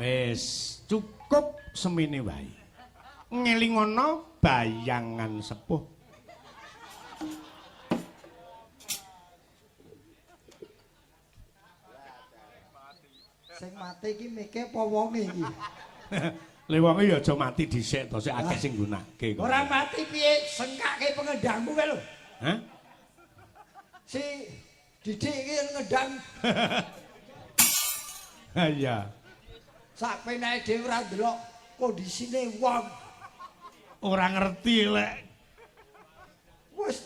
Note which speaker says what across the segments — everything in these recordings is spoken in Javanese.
Speaker 1: Wis cukup semene wae. Ngelingono bayangan sepuh.
Speaker 2: Sing mati iki mike apa wonge iki?
Speaker 1: Le wonge ya aja mati dhisik to, sik akeh sing nggunakake kok.
Speaker 2: Ora mati piye sengkake pengendangmu kae lho.
Speaker 1: Hah?
Speaker 2: Si Didik iki ngedang.
Speaker 1: Ha iya.
Speaker 2: Sak penake dhewe ora ndelok kondisine wong.
Speaker 1: Ora ngerti lek.
Speaker 2: Wis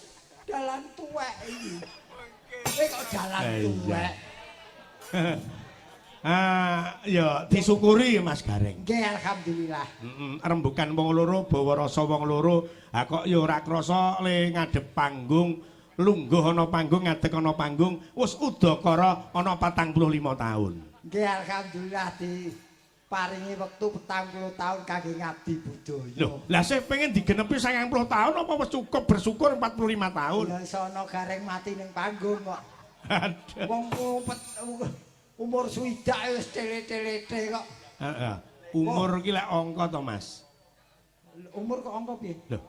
Speaker 2: dalan tuwek iki. Kowe kok dalan tuwek.
Speaker 1: Ya disyukuri Mas Gareng.
Speaker 2: Nggih alhamdulillah.
Speaker 1: Rembukan wong loro, bawa rasa wong loro. Ha kok ya ora krasa le ngadep panggung, lungguh ana panggung, ngadeg ana panggung, wis udakara ana 45 taun.
Speaker 2: Nggih alhamdulillah diparingi wektu 40 taun kangge ngabdi budaya.
Speaker 1: Lho, lah sing pengen digenepi 90 taun apa wis cukup bersyukur 45 taun?
Speaker 2: Ya sono Gareng mati ning panggung kok.
Speaker 1: Aduh.
Speaker 2: Wong umur swidak wis tele-telete kok.
Speaker 1: Heeh. Umur ki lek angka to, Mas.
Speaker 2: Umur kok angka piye?
Speaker 1: Lho.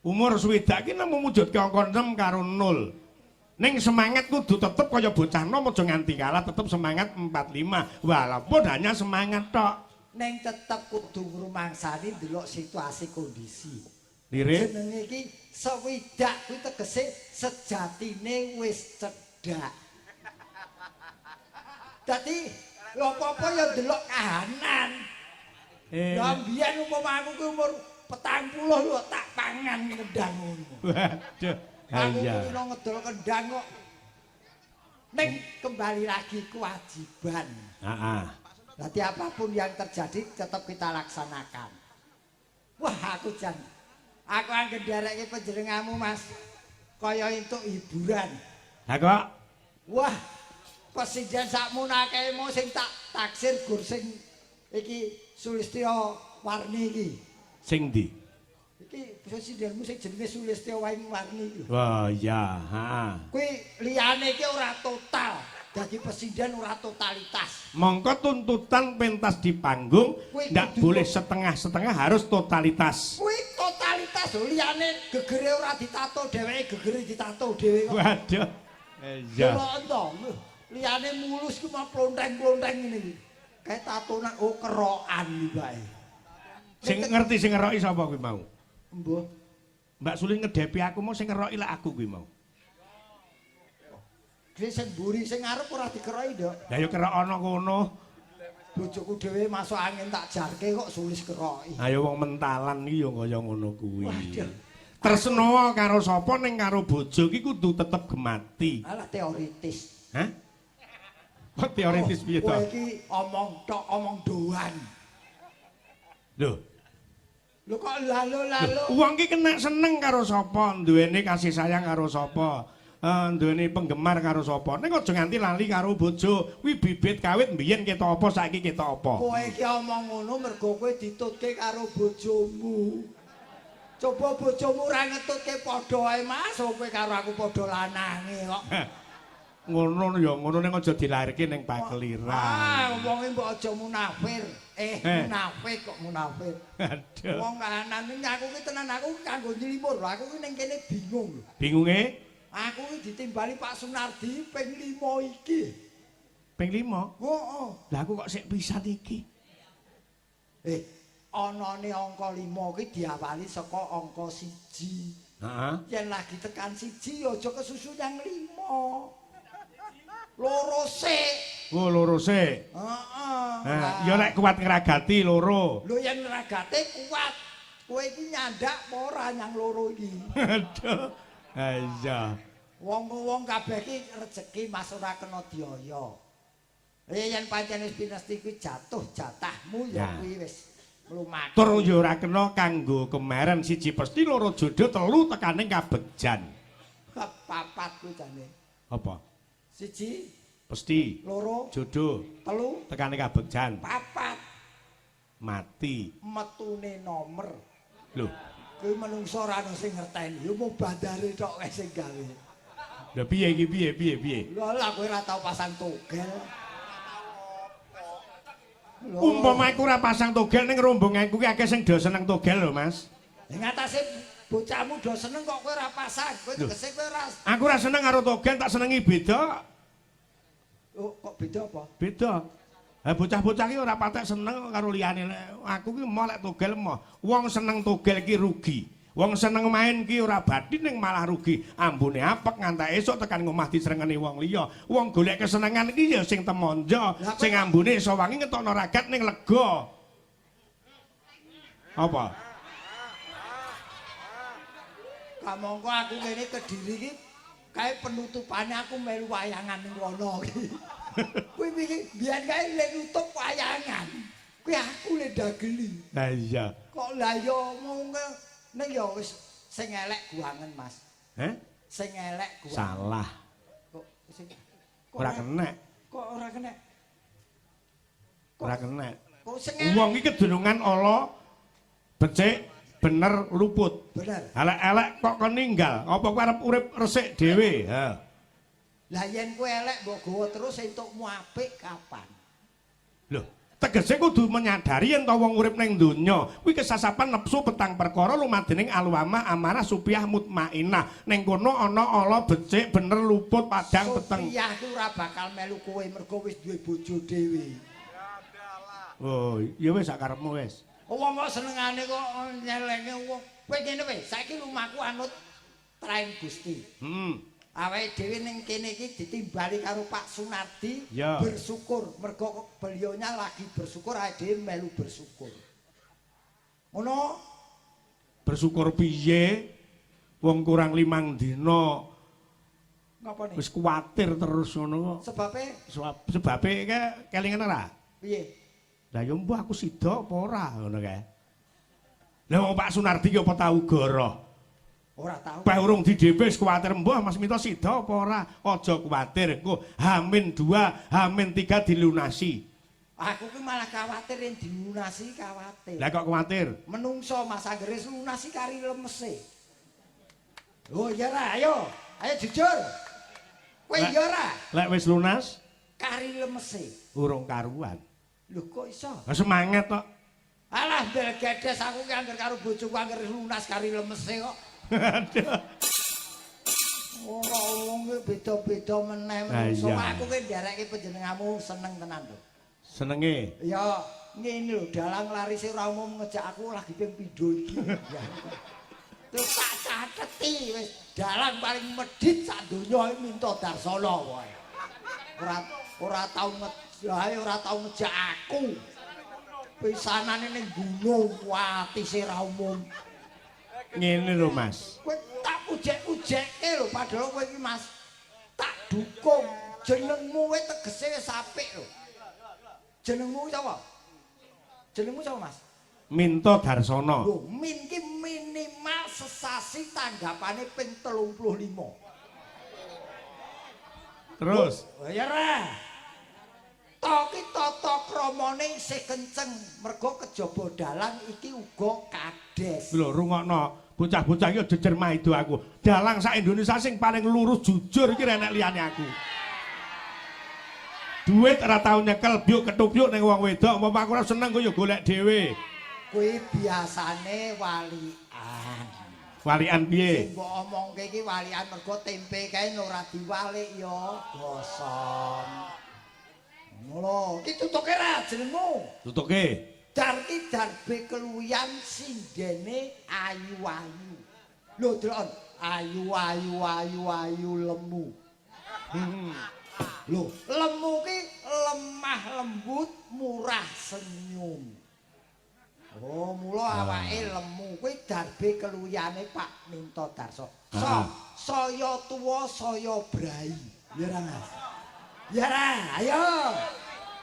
Speaker 1: Umur swidak ki namung mujudke angka 6 karo 0. Ning semangat kudu tetep kaya bocah nom aja nganti kalah, tetep semangat 45. Walaupun hanya semangat tok.
Speaker 2: Ning tetep kudu ngrumangsani ndelok situasi kondisi.
Speaker 1: Lirik.
Speaker 2: Jenenge iki swidak kuwi tegese sejatine wis cedhak. Dadi lho apa-apa ya ndelok kahanan. Lah mbiyen umpama aku ki umur 40 lho tak pangan kendang ngono.
Speaker 1: Waduh.
Speaker 2: Aku
Speaker 1: Iya.
Speaker 2: kuwi ngedol kendang kok. Ning kembali lagi kewajiban.
Speaker 1: Heeh.
Speaker 2: Berarti apapun yang terjadi tetap kita laksanakan. Wah aku jan. Aku anggen ndereke panjenenganmu Mas. Kaya entuk hiburan.
Speaker 1: Lah kok
Speaker 2: Wah, presiden sakmunakemu sing tak taksir gur sing iki Sulistyo Warni iki.
Speaker 1: sing ndi?
Speaker 2: Iki presidenmu sing jenenge Sulistyo Warni iki.
Speaker 1: Wah, iya, heeh.
Speaker 2: Kuwi liyane iki ora total. Dadi presiden ora totalitas.
Speaker 1: Mongko tuntutan pentas di panggung
Speaker 2: Kuwi
Speaker 1: ndak
Speaker 2: kudu
Speaker 1: boleh setengah-setengah, harus totalitas.
Speaker 2: Kuwi totalitas lho, liyane gegere ora ditato dheweke gegere ditato dhewe kok.
Speaker 1: Waduh. Iya.
Speaker 2: Delok ento. Liyane mulus ku mah plonteng-plonteng ngene iki. Kae tatonan kerokan iki bae.
Speaker 1: Sing ngerti sing ngeroki sapa kuwi mau?
Speaker 2: Mbah.
Speaker 1: Mbak Sulin ngedepi aku mau sing ngeroki lek aku kuwi mau.
Speaker 2: Dhewe sing mburi sing ngarep ora dikeroki, Nduk.
Speaker 1: Lah ya kerok ana kono.
Speaker 2: Bojoku dhewe masuk angin tak jarke kok sulis keroki.
Speaker 1: Ayo wong mentalan iki ya kaya ngono kuwi.
Speaker 2: Waduh.
Speaker 1: Tresno karo sapa ning karo bojo iki kudu tetep gemati.
Speaker 2: Alah teoritis.
Speaker 1: Hah? Kok teoritis piye to?
Speaker 2: Kowe iki omong tok, omong doan.
Speaker 1: Lho,
Speaker 2: Lho kok lalu-lalu.
Speaker 1: wong iki kena seneng karo sapa, duwene kasih sayang karo sapa, duwene penggemar karo sapa. Ning aja nganti lali karo bojo. Kuwi bibit kawit mbiyen ketok apa, saiki ketok apa.
Speaker 2: Kowe iki omong ngono mergo kowe ditutke karo bojomu. Coba bojomu ora ngetutke padha ae Mas, kowe karo aku padha lanange kok.
Speaker 1: Ngono ya ngono ning aja dilairke ning pakeliran.
Speaker 2: Wonge mbok aja munafir. Munafik kok munafir.
Speaker 1: Aduh.
Speaker 2: Wong kahanan iki aku ki tenan aku kanggo nylimur. Aku ki ning kene bingung lho.
Speaker 1: Bingunge
Speaker 2: Aku ki ditimbali Pak Sunardi ping 5 iki.
Speaker 1: ping 5.
Speaker 2: Heeh.
Speaker 1: Lah aku kok sik pisan iki.
Speaker 2: Anane angka 5 ki diawali saka angka 1.
Speaker 1: Heeh.
Speaker 2: Yen lagi tekan 1 aja kesusu yang 5. Loro sik.
Speaker 1: Oh, loro sik.
Speaker 2: Heeh.
Speaker 1: Nah, ya nek kuat ngragati loro.
Speaker 2: Lho yen ragate kuat. Kowe iki nyandak apa ora nyang loro iki?
Speaker 1: Aduh. Iya.
Speaker 2: Wong-wong kabeh iki rejeki Mas ora kena diaya. Yen pancen wis pinesti kuwi jatuh jatahmu ya kuwi wis lumaku.
Speaker 1: Tur ya ora kena kanggo kemaren siji pesti loro jodoh telu tekaning kabegjan.
Speaker 2: Papat kuwi jane.
Speaker 1: Apa?
Speaker 2: 1,
Speaker 1: Pesti
Speaker 2: 2,
Speaker 1: jodoh
Speaker 2: 3,
Speaker 1: tekaning kabegjan.
Speaker 2: 4
Speaker 1: Mati.
Speaker 2: metune nomor.
Speaker 1: Lho,
Speaker 2: Kuwi menungso ora ono sing ngerteni. Ya mung bandare tok wae sing gawe.
Speaker 1: lha piye iki piye?
Speaker 2: Lho lah kowe ora tau pasang togel.
Speaker 1: Umpama aku ora pasang togel ning rombonganku ki akeh sing do seneng togel lho, Mas.
Speaker 2: Ing atase bocahmu do seneng kok kowe ora pasang. Kowe tegese kowe ora.
Speaker 1: Aku ora seneng karo togel, tak senengi beda.
Speaker 2: Oh, kok beda apa?
Speaker 1: Beda. Ha bocah-bocah ki ora patek seneng karo liyane. Aku ki mau lek togel mau. Wong seneng togel ki rugi. Wong seneng main ki ora bathi ning malah rugi. Ambune apek ngantek esuk tekan ngomah disrengeni wong liya. Wong golek kesenengan iki ya sing temonjo, sing ambune iso wangi ngetokno ragat ning lega. Apa?
Speaker 2: Kamangka aku kene Kediri iki kae penutupane aku melu wayangan ning kono iki. Kuwi iki biyen kae lek nutup wayangan. Kuwi aku le dageli.
Speaker 1: Lah iya.
Speaker 2: Kok lah yo mung ning ya wis sing elek guangen, Mas.
Speaker 1: Heh?
Speaker 2: Sing elek guangen.
Speaker 1: Salah.
Speaker 2: Kok sing
Speaker 1: Ora kena.
Speaker 2: Kok ora kena?
Speaker 1: Ora kena.
Speaker 2: Kok sing elek?
Speaker 1: Wong iki kedunungan ala becik bener luput.
Speaker 2: Bener.
Speaker 1: Elek-elek kok kon ninggal. Apa kowe arep urip resik dhewe? Ha.
Speaker 2: Lah yen kowe elek mbok gawa terus entukmu apik kapan?
Speaker 1: Lho, tegese kudu menyadari yen to wong urip ning donya kuwi kesasapan nepsu petang perkara lumadening alwama amarah supiah mutmainah. Ning kono ana ala becik bener luput padang peteng.
Speaker 2: Supiah ku ora bakal melu kowe mergo wis duwe bojo dhewe.
Speaker 1: Oh, ya wis sak karepmu wis.
Speaker 2: Wong kok senengane kok nyelenge wong. Kowe ngene wae, saiki rumahku anut train Gusti. Awake dhewe ning kene iki ditimbali karo Pak Sunardi
Speaker 1: ya.
Speaker 2: Bersyukur mergo beliaunya lagi bersyukur awake dhewe melu bersyukur. Ngono
Speaker 1: Bersyukur piye? Wong kurang 5 dina
Speaker 2: ngapa nih?
Speaker 1: wis kuwatir terus ngono. Sebabe kelingan ora?
Speaker 2: Piye?
Speaker 1: Lah yo mbah aku sida apa ora ngono kae. Lah wong Pak Sunardi ki apa tau goroh?
Speaker 2: Ora tau.
Speaker 1: Bah urung di DP wis kuwatir mbah Mas Mito sida apa ora? Aja kuwatir, engko H-2, H-3 dilunasi.
Speaker 2: Aku ki malah kuwatir yen dilunasi kuwatir.
Speaker 1: Lah kok kuwatir?
Speaker 2: Menungso Mas Anggere lunasi kari lemese. Oh iya ra, ayo. Ayo jujur. Kowe iya ra?
Speaker 1: Lek wis lunas
Speaker 2: Kari lemese.
Speaker 1: urung karuan.
Speaker 2: Lho kok iso?
Speaker 1: Semangat kok.
Speaker 2: Alah bel gedes aku ki angger karo bojoku angger lunas kari lemese kok.
Speaker 1: Aduh.
Speaker 2: Ora wong ki beda-beda meneh menungso.
Speaker 1: Iya.
Speaker 2: Aku ki nderekke panjenenganmu seneng tenan lho.
Speaker 1: Senenge.
Speaker 2: Ya ngene lho, dalang larise ora umum ngejak aku lagi ping pindho iki. Terus tak cateti wis dalang paling medhit sak donya iki Minto Darsana wae. Ora tau ora tau ngejak aku. Pisanane ning gunung watise ra umum.
Speaker 1: Ngene lho Mas.
Speaker 2: Kowe tak ujek-ujekke lho padahal kowe iki Mas tak dukung. Jenengmu kowe tegese wis apik lho. Jenengmu sapa? Jenengmu sapa Mas?
Speaker 1: Minto Darsana.
Speaker 2: Lho, min ki minimal sesasi tanggapane ping 35.
Speaker 1: Terus
Speaker 2: Oh ya ra. Toki tata kramane isih kenceng mergo kejaba dalang iki uga kades.
Speaker 1: lho rungokno, bocah-bocah iki jejer maido aku. Dalang sak Indonesia sing paling lurus jujur iki renek liyane aku. Duit ora tau nyekel byuk ketubyuk ning wong wedok, apa aku ora seneng kok ya golek dhewe.
Speaker 2: Kuwi biasane walian.
Speaker 1: Walian piye?
Speaker 2: Sing mbok omongke iki walian mergo tempe kae ora diwalik ya gosong. Ngono, iki tutuke ra jenengmu.
Speaker 1: Tutuke.
Speaker 2: Dar ki darbe keluyan sindene ayu-ayu. Lho, delok. Ayu lemu. Lho, lemu ki lemah lembut, murah senyum. Oh, mula awake lemu kuwi darbe keluyane Pak Minto Darsana. Saya tuwa saya brai. Ya ra, Mas. Ya ra, ayo.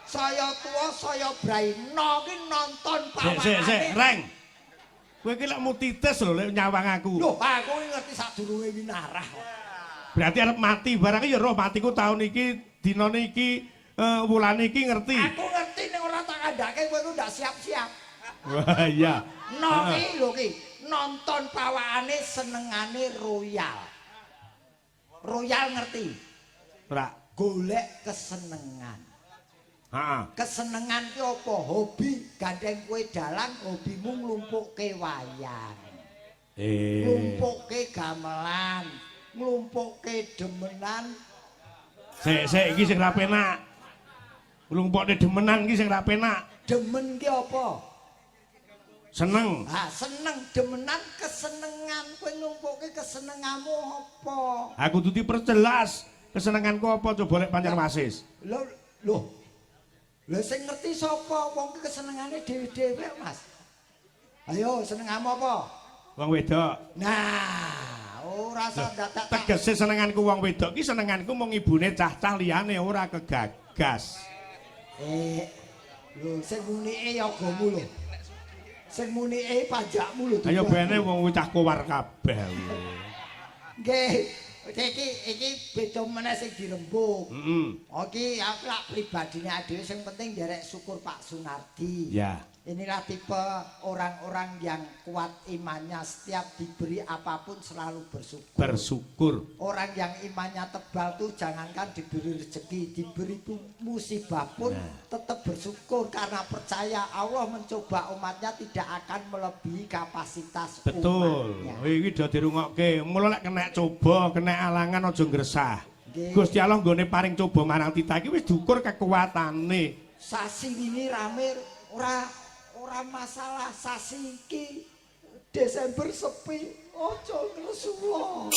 Speaker 2: Saya tuwa saya brai. No ki nonton pawakane.
Speaker 1: Sik, Reng. Kowe iki lek mutitis lho lek nyawang aku.
Speaker 2: Lho, aku ngerti sadurunge winarah.
Speaker 1: Berarti arep mati barang ya roh matiku taun iki, dinane iki, wulan iki ngerti.
Speaker 2: Aku ngerti ning ora tak kandhake kowe ku ndak siap-siap.
Speaker 1: Wah iya.
Speaker 2: No ki lho ki nonton pawakane senengane royal. Royal ngerti?
Speaker 1: Ora.
Speaker 2: Golek kesenengan.
Speaker 1: Heeh.
Speaker 2: Kesenengan ki apa? Hobi gandeng kowe dalang, hobimu nglumpukke wayang. Nglumpukke gamelan, nglumpukke demenan.
Speaker 1: Sik iki sing ra penak. Nglumpukne demenan iki sing ra penak.
Speaker 2: Demen ki apa?
Speaker 1: Seneng.
Speaker 2: Seneng demenan kesenengan kowe nglumpukke kesenenganmu apa?
Speaker 1: Aku kudu diperjelas kesenenganku apa coba lek pancen wasis.
Speaker 2: Lho. Lah sing ngerti sapa? Wong ki kesenengane dhewe-dhewe, Mas. Ayo, senenganmu apa?
Speaker 1: Wong wedok.
Speaker 2: Nah, ora usah dadak.
Speaker 1: Tegese senenganku wong wedok ki senenganku mung ibune cah-cah liyane ora kegagas.
Speaker 2: Lho sing munike yagamu lho. Sing munike pajakmu lho.
Speaker 1: Ayo bene wong cah kowar kabeh.
Speaker 2: Nggih. Iki beda meneh sing dirembug. Iki aku lak pribadine dhewe sing penting nderek syukur Pak Sunardi.
Speaker 1: Ya.
Speaker 2: Inilah tipe orang-orang yang kuat imannya, setiap diberi apapun selalu bersyukur.
Speaker 1: Bersyukur.
Speaker 2: Orang yang imannya tebal tuh jangankan diberi rezeki, diberi musibah pun tetap bersyukur karena percaya Allah mencoba umatnya tidak akan melebihi kapasitas
Speaker 1: betul.
Speaker 2: umatnya.
Speaker 1: Iki do dirungokke. Mula lek kena coba, kena alangan aja ngresah. Gusti Allah nggone paring coba marang tita iki wis diukur kekuatane. Sasi
Speaker 2: ini rame ora masalah sasi iki Desember sepi aja ngresula.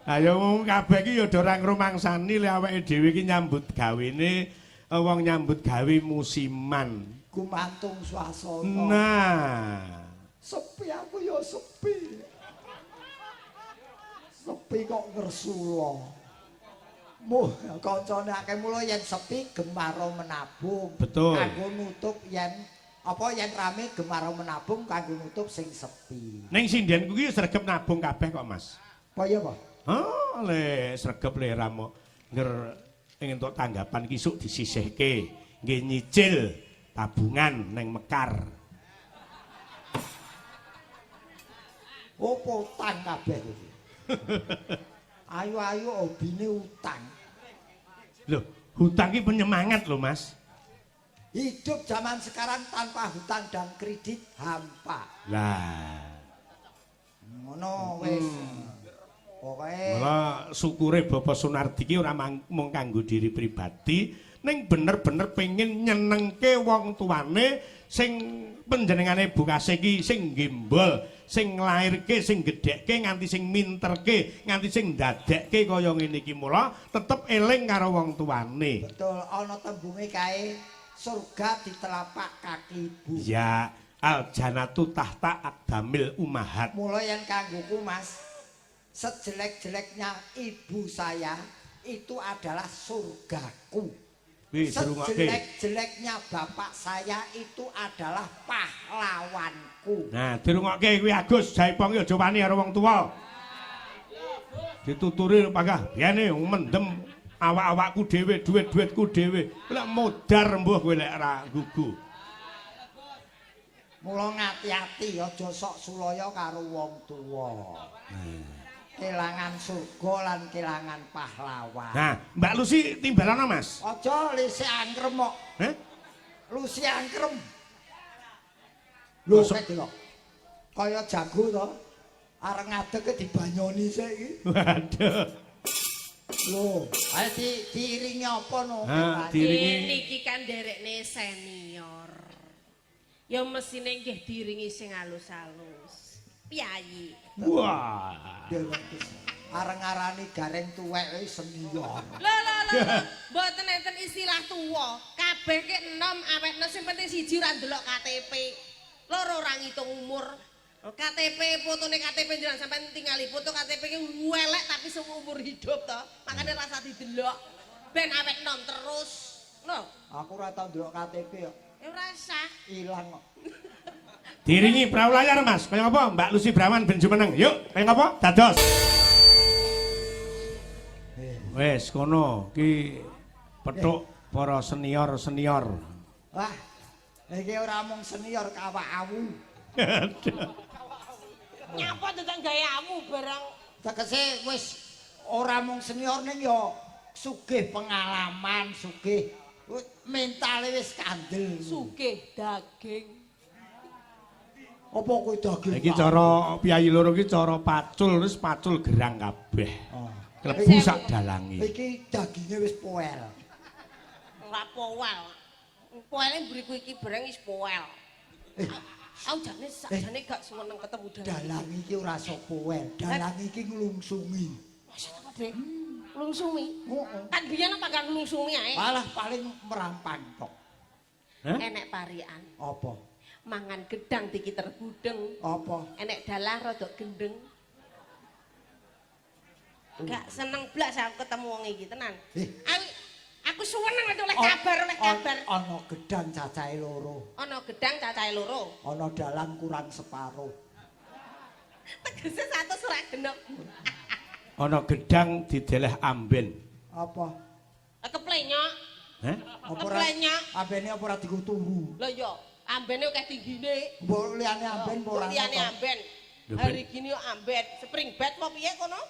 Speaker 1: Ayo wong kabeh iki ya do ora ngrumangsani lek awake dhewe iki nyambut gawene wong nyambut gawe musiman.
Speaker 2: Gumantung swasana.
Speaker 1: Nah,
Speaker 2: sepi aku ya sepi. Sepi kok ngresula. Muh, kancane akeh mula yen sepi gemaro menabung.
Speaker 1: Betul.
Speaker 2: Kanggo nutup yen rame gemaro menabung kanggo nutup sing sepi.
Speaker 1: Ning sindenku iki sregep nabung kabeh kok, Mas.
Speaker 2: Kaya apa?
Speaker 1: Oh, le sregep le ramo nger entuk tanggapan iki sok disisihke. Nggih nyicil tabungan ning Mekar.
Speaker 2: Opo utang kabeh iki? Ayu-ayu hobine utang.
Speaker 1: Loh, hutang ki penyemangat loh, Mas.
Speaker 2: Hidup zaman sekarang tanpa hutang dan kredit hampa.
Speaker 1: Lah,
Speaker 2: ngono wis. Pokoke
Speaker 1: mula syukure Bapak Sunardi ki ora mung kanggo diri pribadi, ning bener-bener pengen nyenengke wong tuane sing panjenengane bukase ki sing gembol, sing nglairke, sing gedhekke nganti sing minterke, nganti sing ndadekke kaya ngene iki mula tetep eling karo wong tuane.
Speaker 2: Betul, ana tembunge kae surga di telapak kaki ibu.
Speaker 1: Ya, al janatu tahta aqdamil ummahat.
Speaker 2: Mula yang kanggoku Mas, sejelek-jeleknya ibu saya itu adalah surgaku. Sejelek-jeleknya bapak saya itu adalah pahlawanku.
Speaker 1: Nah, dirungokke kuwi Agus, jaipong aja wani karo wong tuwa. Dituturi pagah, biyane mendem awak-awakku dhewe, duit-duitku dhewe. Lek modar mbuh kowe lek ora gugu.
Speaker 2: Mula ngati-ati aja sok sulaya karo wong tuwa. Kelangan surga lan kelangan pahlawan.
Speaker 1: Nah, Mbak Lucy timbalana, Mas.
Speaker 2: Aja lise angkrem kok.
Speaker 1: Heh?
Speaker 2: Lucy angkrem. Lho kok delok. Kaya jago to. Arep ngadeg dibanyoni sik iki.
Speaker 1: Waduh.
Speaker 2: Lho, ae diiringi apa no?
Speaker 1: Diiringi
Speaker 3: niki kan derekne senior. Ya mesine nggih diiringi sing halus-halus. Piyayi.
Speaker 1: Wah.
Speaker 2: Areng ngarani gareng tuwek senior.
Speaker 3: Lho, mboten enten istilah tuwa. Kabeh ki enom awekne sing penting siji ora ndelok KTP. Loro ora ngitung umur. KTP fotone KTP jenengan sampean tingali foto KTP ki welek tapi seumur hidup to. Makane rasa didelok ben awet enom terus. Lho,
Speaker 2: Aku ora tau ndelok KTP kok.
Speaker 3: ya ora usah.
Speaker 2: Ilang kok.
Speaker 1: diringi perahu layar, Mas. Kaya apa? Mbak Lucy Braman ben jumeneng. Yuk, kaya apa? Dados. Wes kono ki petuk para senior-senior.
Speaker 2: Wah, iki ora mung senior kawak-awu.
Speaker 3: Nyapa tentang gayamu barang.
Speaker 2: Tegese wis ora mung senior ning ya sugih pengalaman, sugih mentale wis kandel.
Speaker 3: Sugih daging.
Speaker 2: Apa kowe daging?
Speaker 1: Iki cara piyayi loro iki cara pacul wis pacul gerang kabeh.
Speaker 2: Oh.
Speaker 1: Klebu sak dalange.
Speaker 2: Iki daginge wis poel.
Speaker 3: Ora powel. Poele mburiku iki bareng wis powel. Aku sakjane gak seneng ketemu
Speaker 2: Dalang iki ora sok poel, dalang iki nglungsungi.
Speaker 3: Maksud apa, Dek? Nglungsumi?
Speaker 2: Heeh.
Speaker 3: Kan biyen apa gak nglungsumi ae?
Speaker 2: Malah paling merampang tok.
Speaker 3: Enek parian.
Speaker 2: Apa?
Speaker 3: Mangan gedang diki terbudeng.
Speaker 2: Apa?
Speaker 3: Enek dalah rada gendeng. Gak seneng blas aku ketemu wong iki tenan. Aku seneng oleh kabar.
Speaker 2: Ana gedang cacahe loro.
Speaker 3: Ana gedang cacahe loro.
Speaker 2: Ana dalang kurang separuh.
Speaker 3: Tegese 100 ora genep.
Speaker 1: Ana gedang dideleh amben.
Speaker 2: Apa?
Speaker 3: Keplenyok.
Speaker 1: Heh?
Speaker 3: Keplenyok.
Speaker 2: Ambene apa ora digo turu?
Speaker 3: Lah iya, ambene akeh tinggine.
Speaker 2: Mbok liyane amben apa ora?
Speaker 3: Liyane amben. Hari gini yo amben, spring bed apa piye kono?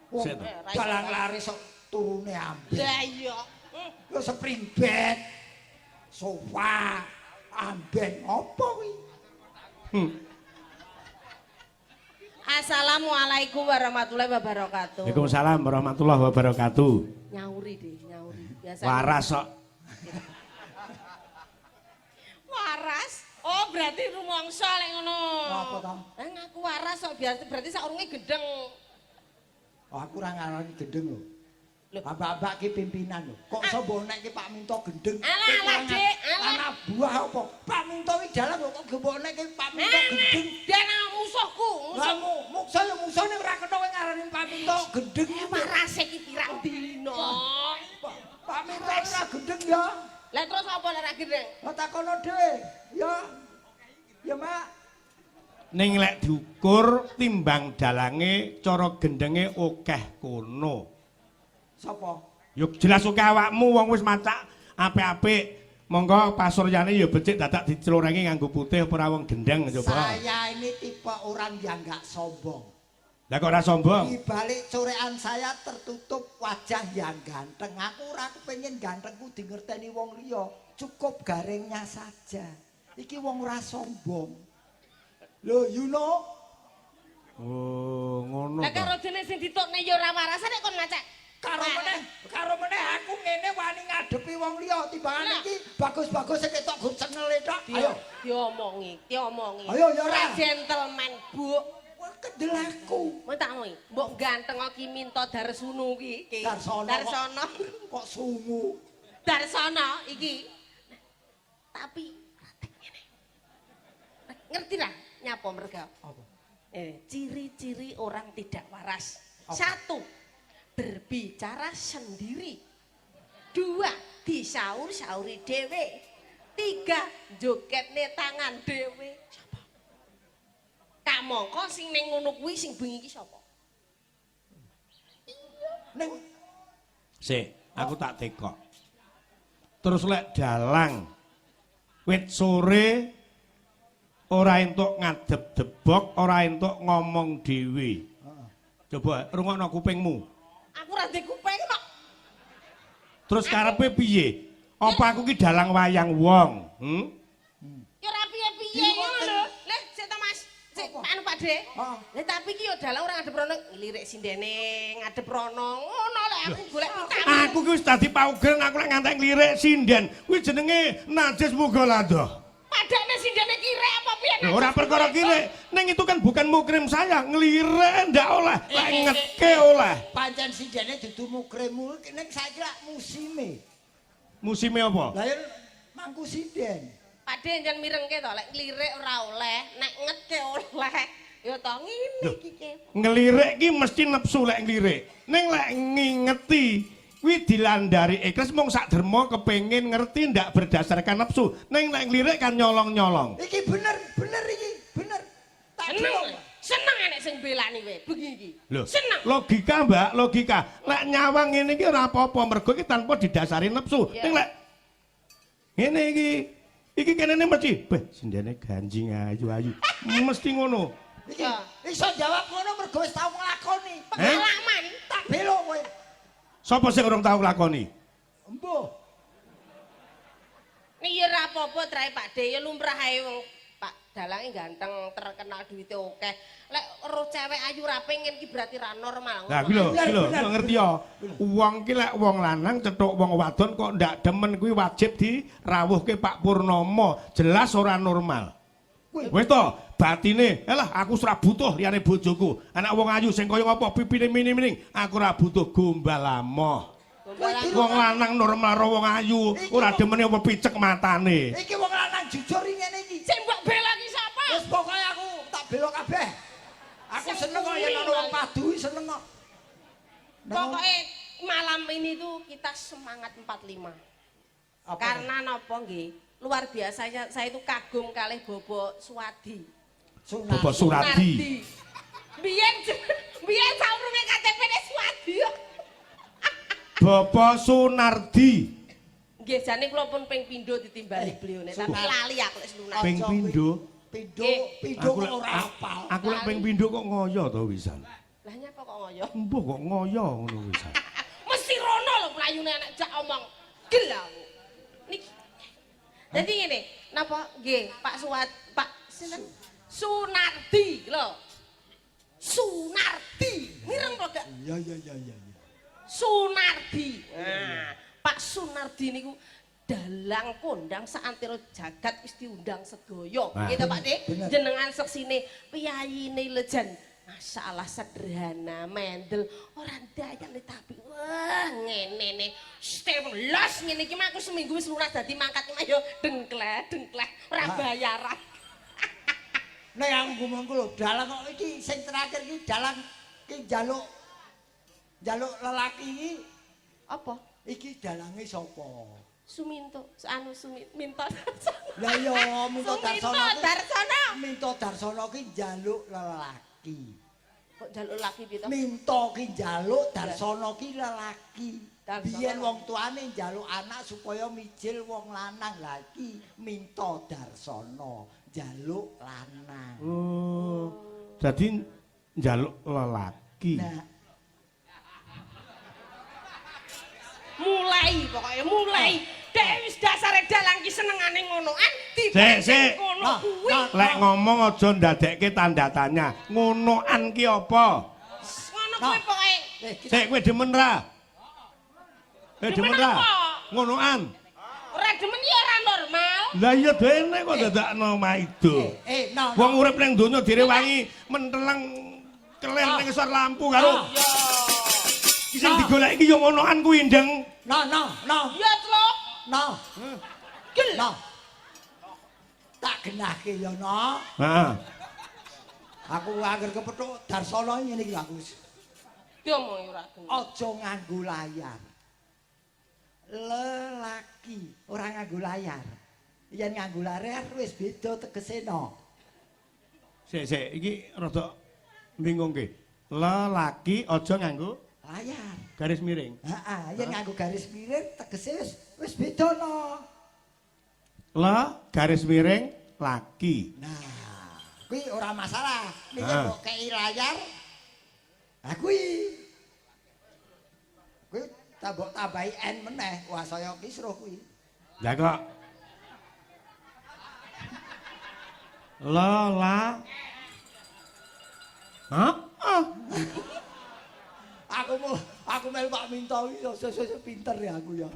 Speaker 2: Wong
Speaker 1: Set.
Speaker 2: dalang laris sok turune amben.
Speaker 3: Lah iya.
Speaker 2: Lho spring bed, sofa, amben apa kuwi?
Speaker 3: Assalamualaikum warahmatullahi wabarakatuh.
Speaker 1: Waalaikumsalam warahmatullahi wabarakatuh.
Speaker 3: Nyauri deh, nyauri. Biasa.
Speaker 1: Waras kok.
Speaker 3: Waras? Oh, berarti rumangsa lek ngono.
Speaker 2: Apa to?
Speaker 3: Ngaku waras kok berarti saurunge gendeng.
Speaker 2: Oh, aku ora ngarani gendeng lho.
Speaker 3: Lho.
Speaker 2: Mbak-mbak ki pimpinan lho. Kok iso bonek ki Pak Minto gendeng?
Speaker 3: Alah, Dik, alah.
Speaker 2: Anak buah apa? Pak Minto ki dalang kok gebonek ki Pak Minto gendeng.
Speaker 3: Dia musuhku,
Speaker 2: Lah
Speaker 3: musuhku.
Speaker 2: muksa ya musane ora kena kowe ngarani Pak Minto gendeng.
Speaker 3: Waras iki pirang dino.
Speaker 2: Pak Minto ora gendeng ya.
Speaker 3: Lah terus apa lek ra gendeng?
Speaker 2: Lah takono dhewe. Ya. Ya, Mak.
Speaker 1: Ning lek diukur timbang dalange cara gendenge akeh kono.
Speaker 2: Sapa?
Speaker 1: Yo jelas oke awakmu wong wis macak apik-apik. Monggo pasuryane ya becik dadak diclorengi nganggo putih apa ora wong gendeng coba.
Speaker 2: Saya ini tipe orang yang enggak sombong.
Speaker 1: Lah kok ora sombong?
Speaker 2: Di balik corean saya tertutup wajah yang ganteng. Aku ora kepengin gantengku dingerteni wong liya, cukup garingnya saja. Iki wong ora sombong. Lho, you know?
Speaker 1: Oh, ngono.
Speaker 3: Lah karo dene sing ditokne ya ora waras nek kon macak.
Speaker 2: Karo meneh aku ngene wani ngadepi wong liya timbangane iki bagus-bagus sing ketok gur cenele tok. Ayo,
Speaker 3: Diomongi.
Speaker 2: Ayo, ya ora.
Speaker 3: Gentleman, Bu.
Speaker 2: wah kendel aku.
Speaker 3: Mun tak ngono, mbok ganteng ki minta Darsunu ki. Darsono.
Speaker 2: Kok sungu?
Speaker 3: Darsono iki. Tapi ngene. Ngerti lah nyapa merga?
Speaker 2: Apa?
Speaker 3: Ciri-ciri orang tidak waras.
Speaker 2: Apa?
Speaker 3: 1. Berbicara sendiri. 2. Disaur-sauri dhewe. 3. Joketne tangan dhewe. Sapa? Tak mongko sing ning ngono kuwi sing bengi iki sapa?
Speaker 2: Ning
Speaker 1: Sik, aku tak tekok. Terus lek dalang wit sore ora entuk ngadep debok, ora entuk ngomong dhewe. Coba rungokno kupingmu.
Speaker 3: Aku ora ndek kuping kok.
Speaker 1: Terus karepe piye? Apa aku ki dalang wayang wong?
Speaker 3: Ya ora piye-piye ngono lho. Leh, sik ta Mas. Sik, anu Pak De. Lah tapi ki yo dalang ora ngadep rono, ngelirik sindene ngadep rono. Ngono lek aku golek vitamin.
Speaker 1: Aku ki wis dadi paugeran aku lek ngantek nglirik sinden. Kuwi jenenge najis muga ladoh.
Speaker 3: Padane sindene kirek apa piye?
Speaker 1: Loh, ora perkara kire, neng itu kan bukan mukrim saya, ngelirek ndak oleh, lek ngetke oleh.
Speaker 2: pancen sindene dudu mukremu ning saiki lak musime.
Speaker 1: Musime apa?
Speaker 2: Lah yen mangku sinden.
Speaker 3: Pak De njen mirengke to lek nglirik ora oleh, nek ngetke oleh. Ya to ngene iki ke.
Speaker 1: Ngelirik ki mesti nepsu lek nglirik. Ning lek ngingeti kuwi dilandari ikhlas mung sak derma kepengin ngerti ndak berdasarkan nafsu. Ning lek nglirik kan nyolong-nyolong.
Speaker 2: Iki bener iki, bener. Tak
Speaker 3: Seneng. Seneng enek sing belani we, bengi iki.
Speaker 1: Loh,
Speaker 3: Seneng.
Speaker 1: logika Mbak, logika. Lek nyawang ngene iki ora apa-apa mergo iki tanpa didasari nafsu.
Speaker 3: Iya.
Speaker 1: Ning lek ngene iki kenene mesti, beh sindene ganjing ayu-ayu. Mesti ngono.
Speaker 2: Iki iso jawab ngono mergo wis tau nglakoni.
Speaker 3: Pengalaman.
Speaker 2: Tak belo kowe.
Speaker 1: Sapa sing urung tau nglakoni?
Speaker 2: Embuh.
Speaker 3: Nek ya ora apa-apa trae Pak De, ya lumrah ae wong Pak dalange ganteng, terkenal duwite akeh. Lek roh cewek ayu ra pengen ki berarti ra normal.
Speaker 1: Lah kuwi lho ngerti ya. Wong ki lek wong lanang cethuk wong wadon kok ndak demen kuwi wajib dirawuhke Pak Purnomo. Jelas ora normal. Wis to, batine, elah aku ora butuh liyane bojoku. Anak wong ayu sing kaya apa pipine mining-mining, aku ora butuh gombal amoh. Wong lanang normal karo wong ayu, ora demene apa picek matane.
Speaker 2: Iki wong lanang jujur ngene iki.
Speaker 3: Sing mbok bela ki sapa?
Speaker 2: Wis pokoke aku tak bela kabeh. Aku seneng kok yen ana wong padu seneng kok.
Speaker 3: Pokoke malam ini tuh kita semangat 45. Karena napa nggih? Luar biasanya saya itu kagum kalih Bobo Suwadi.
Speaker 1: Bobo Suradi.
Speaker 3: Biyen saurunge KTP-ne Suwadi.
Speaker 1: Bapak Sunardi.
Speaker 3: Nggih jane kula pun ping pindho ditimbali belione, tapi lali aku lek lunas.
Speaker 1: Ping pindho.
Speaker 2: Pindho kok ora hafal.
Speaker 1: Aku lek ping pindho kok ngoyo to wisan.
Speaker 3: Lah nyapa kok ngoyo?
Speaker 1: Embuh kok ngoyo ngono wisan.
Speaker 3: Mesti rono lho playune anak jak omong. Gelau. Niki. Dadi ngene, napa nggih Pak Pak sinten? Sunardi lho. Sunardi. Mireng kok gak?
Speaker 2: Iya.
Speaker 3: Sunardi. Nah, Pak Sunardi niku dalang kondang saantero jagat wis diundang sedaya. Gitu Pak De. Jenengan seksine piyayine lejan. Masyaallah sederhana, mendel, ora dayan tapi wah ngene ne. Los ngene iki mah aku seminggu wis lunas dadi mangkat ayo dengkleh ora bayaran.
Speaker 2: Nek aku ngomongku lho, dalang kok iki sing terakhir iki dalang ki njaluk lelaki iki
Speaker 3: Apa?
Speaker 2: iki dalange sapa?
Speaker 3: Suminto, Minto Darsono.
Speaker 2: Lah iya Minto Darsono.
Speaker 3: Minto
Speaker 2: Minto Darsono ki njaluk lelaki.
Speaker 3: Kok njaluk laki piye to?
Speaker 2: Minto ki njaluk Darsono ki lelaki.
Speaker 3: Darsono.
Speaker 2: Biyen wong tuane njaluk anak supaya mijil wong lanang. Lah iki Minto Darsono njaluk lanang.
Speaker 1: Oh. Jadi njaluk lelaki.
Speaker 2: Nah,
Speaker 3: mulai dek wis dasare dalang ki senengane ngonoan
Speaker 1: Sik.
Speaker 3: ngono kuwi
Speaker 1: Lek ngomong aja ndadekke tanda tanya. Ngonoan ki apa?
Speaker 3: ngono kuwi pokoke
Speaker 1: Sik kowe demen ra? Demen ra? Ngonoan.
Speaker 3: ora demen ya ora normal.
Speaker 1: Lah iya dene kok dadakno maido.
Speaker 2: no.
Speaker 1: Wong urip ning donya direwangi menteleng kelir ning isor lampu karo sing digoleki iki yo ngonoan kuwi ndeng.
Speaker 2: No.
Speaker 3: Ya celuk.
Speaker 2: No.
Speaker 3: Gel.
Speaker 2: No. Tak genahke ya no.
Speaker 1: Heeh.
Speaker 2: Aku angger kepethuk Darsono ngene iki aku.
Speaker 3: Diomongi ora genah.
Speaker 2: Aja nganggo layar. Lelaki ora nganggo layar. Yen nganggo layar wis beda tegese no.
Speaker 1: Sik iki rada bingungke. Lelaki aja nganggo
Speaker 2: Layar.
Speaker 1: garis miring.
Speaker 2: Heeh, yen nganggo garis miring tegese wis beda no.
Speaker 1: Garis miring laki.
Speaker 2: Nah, kuwi ora masalah. Nek
Speaker 1: Ah.
Speaker 2: kok kei layar. Lah kuwi. Kuwi tambok tambahi N meneh. Wah, saya kisruh kuwi.
Speaker 1: Lah kok Hah?
Speaker 2: Aku melu Pak Minto iki sesuk pinter ya aku ya.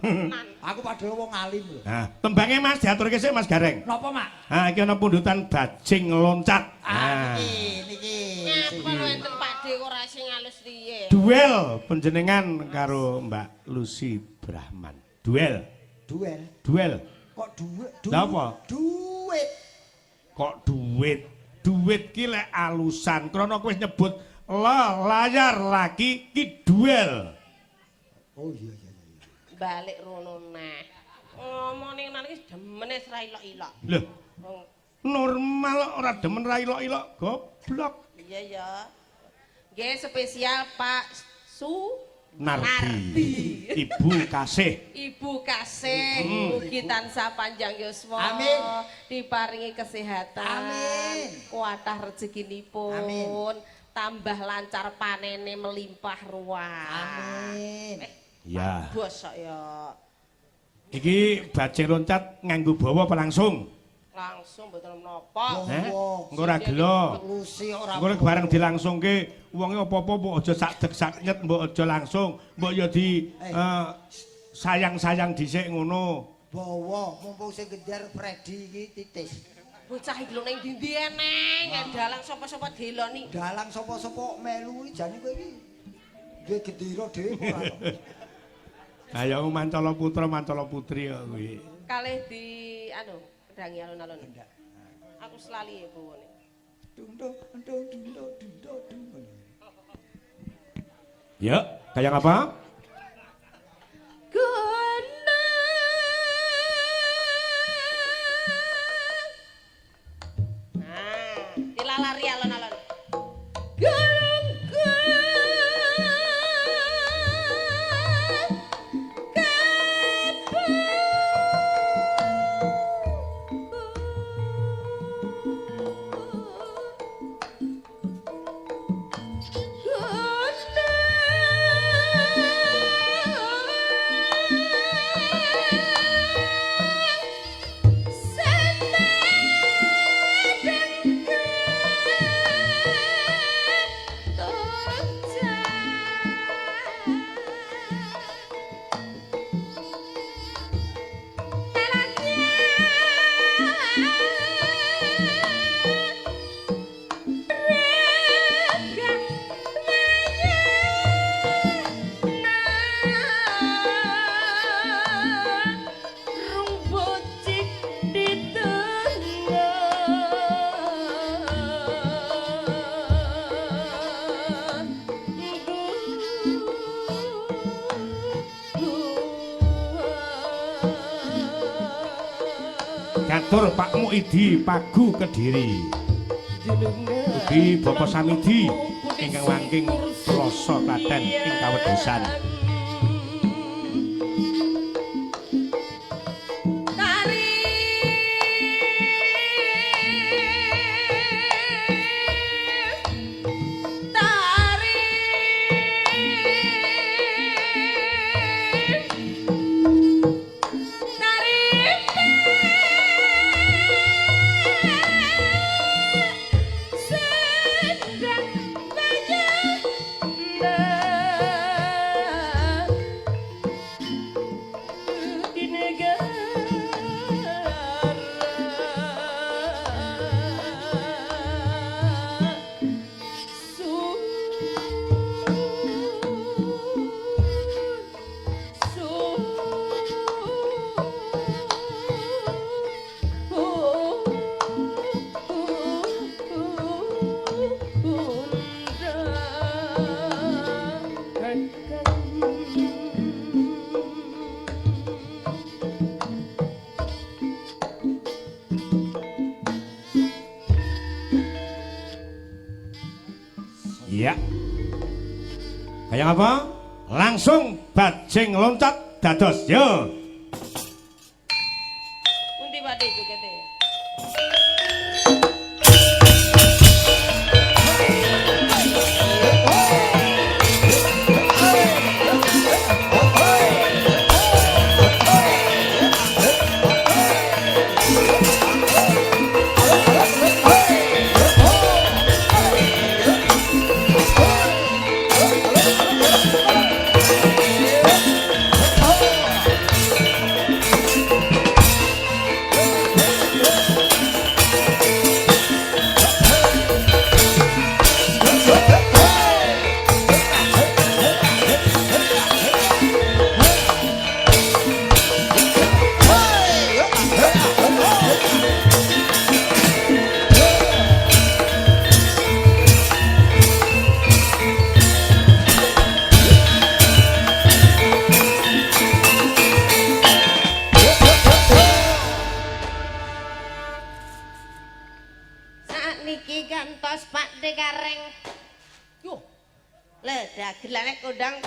Speaker 2: Aku padahal wong alim lho.
Speaker 1: Nah, tembange Mas diaturke sik Mas Gareng.
Speaker 2: Napa, Mak?
Speaker 1: Nah, iki ana pundutan bajing loncat. Nah,
Speaker 2: Niki.
Speaker 3: Ngapa enten Pak De kok ora sing alus riye?
Speaker 1: duel panjenengan karo Mbak Lucy Brahman. Duel.
Speaker 2: Kok duit?
Speaker 1: Lah apa?
Speaker 2: Duit.
Speaker 1: Kok duit? Duit ki lek alusan. Krana kowe wis nyebut layar laki ki duel.
Speaker 2: Oh iya.
Speaker 3: Balik rono neh. Ngomong ning nang iki demene ora ilok-ilok.
Speaker 1: Lho,
Speaker 3: Wong
Speaker 1: normal ora demen ra ilok-ilok, goblok.
Speaker 3: iya ya. Nggih spesial Pak
Speaker 1: Nardi. Ibu kasih.
Speaker 3: Ibu kasih, mugi tansah panjang yuswa.
Speaker 2: Amin.
Speaker 3: Diparingi kesehatan.
Speaker 2: Amin.
Speaker 3: Kuatah rezekinipun.
Speaker 2: Amin.
Speaker 3: Tambah lancar panene melimpah ruah.
Speaker 2: Amin.
Speaker 1: Ya.
Speaker 3: Bos saya.
Speaker 1: Iki bajing loncat nganggo bawa apa langsung?
Speaker 3: Langsung mboten menapa.
Speaker 1: Engko ora gelo.
Speaker 2: Lusi ora.
Speaker 1: Engko nek bareng dilangsungke wonge apa-apa mbok aja sakdek saknyet, mbok aja langsung, mbok ya di sayang-sayang dhisik ngono.
Speaker 2: Bawa mumpung sing ngejar Freddy iki titis.
Speaker 3: Bocah iki lho ning ndi eneng, dalang sapa-sapa deloni.
Speaker 2: Dalang sapa-sapa melu iki jane kowe iki. Nggih gendera dhewe ora.
Speaker 1: Ayo Mancala putra Mancala putri kok kuwi.
Speaker 3: Kalih di pedangi alun-alun. Aku selali ya bawane.
Speaker 2: Dung dung dung.
Speaker 1: Ya, kayak apa?
Speaker 3: Dilalari alon-alon.
Speaker 1: Katur Pak Muidi Pagu Kediri. Ugi Bapak Samidi ingkang wangking Ploso Klaten ing kawedosan. Iya. Kayak apa? Langsung bajing loncat dados. Yo.
Speaker 3: Pundi badhe jogete? Niki kantos Pak Dekareng. Yuh. Le dagelane kondang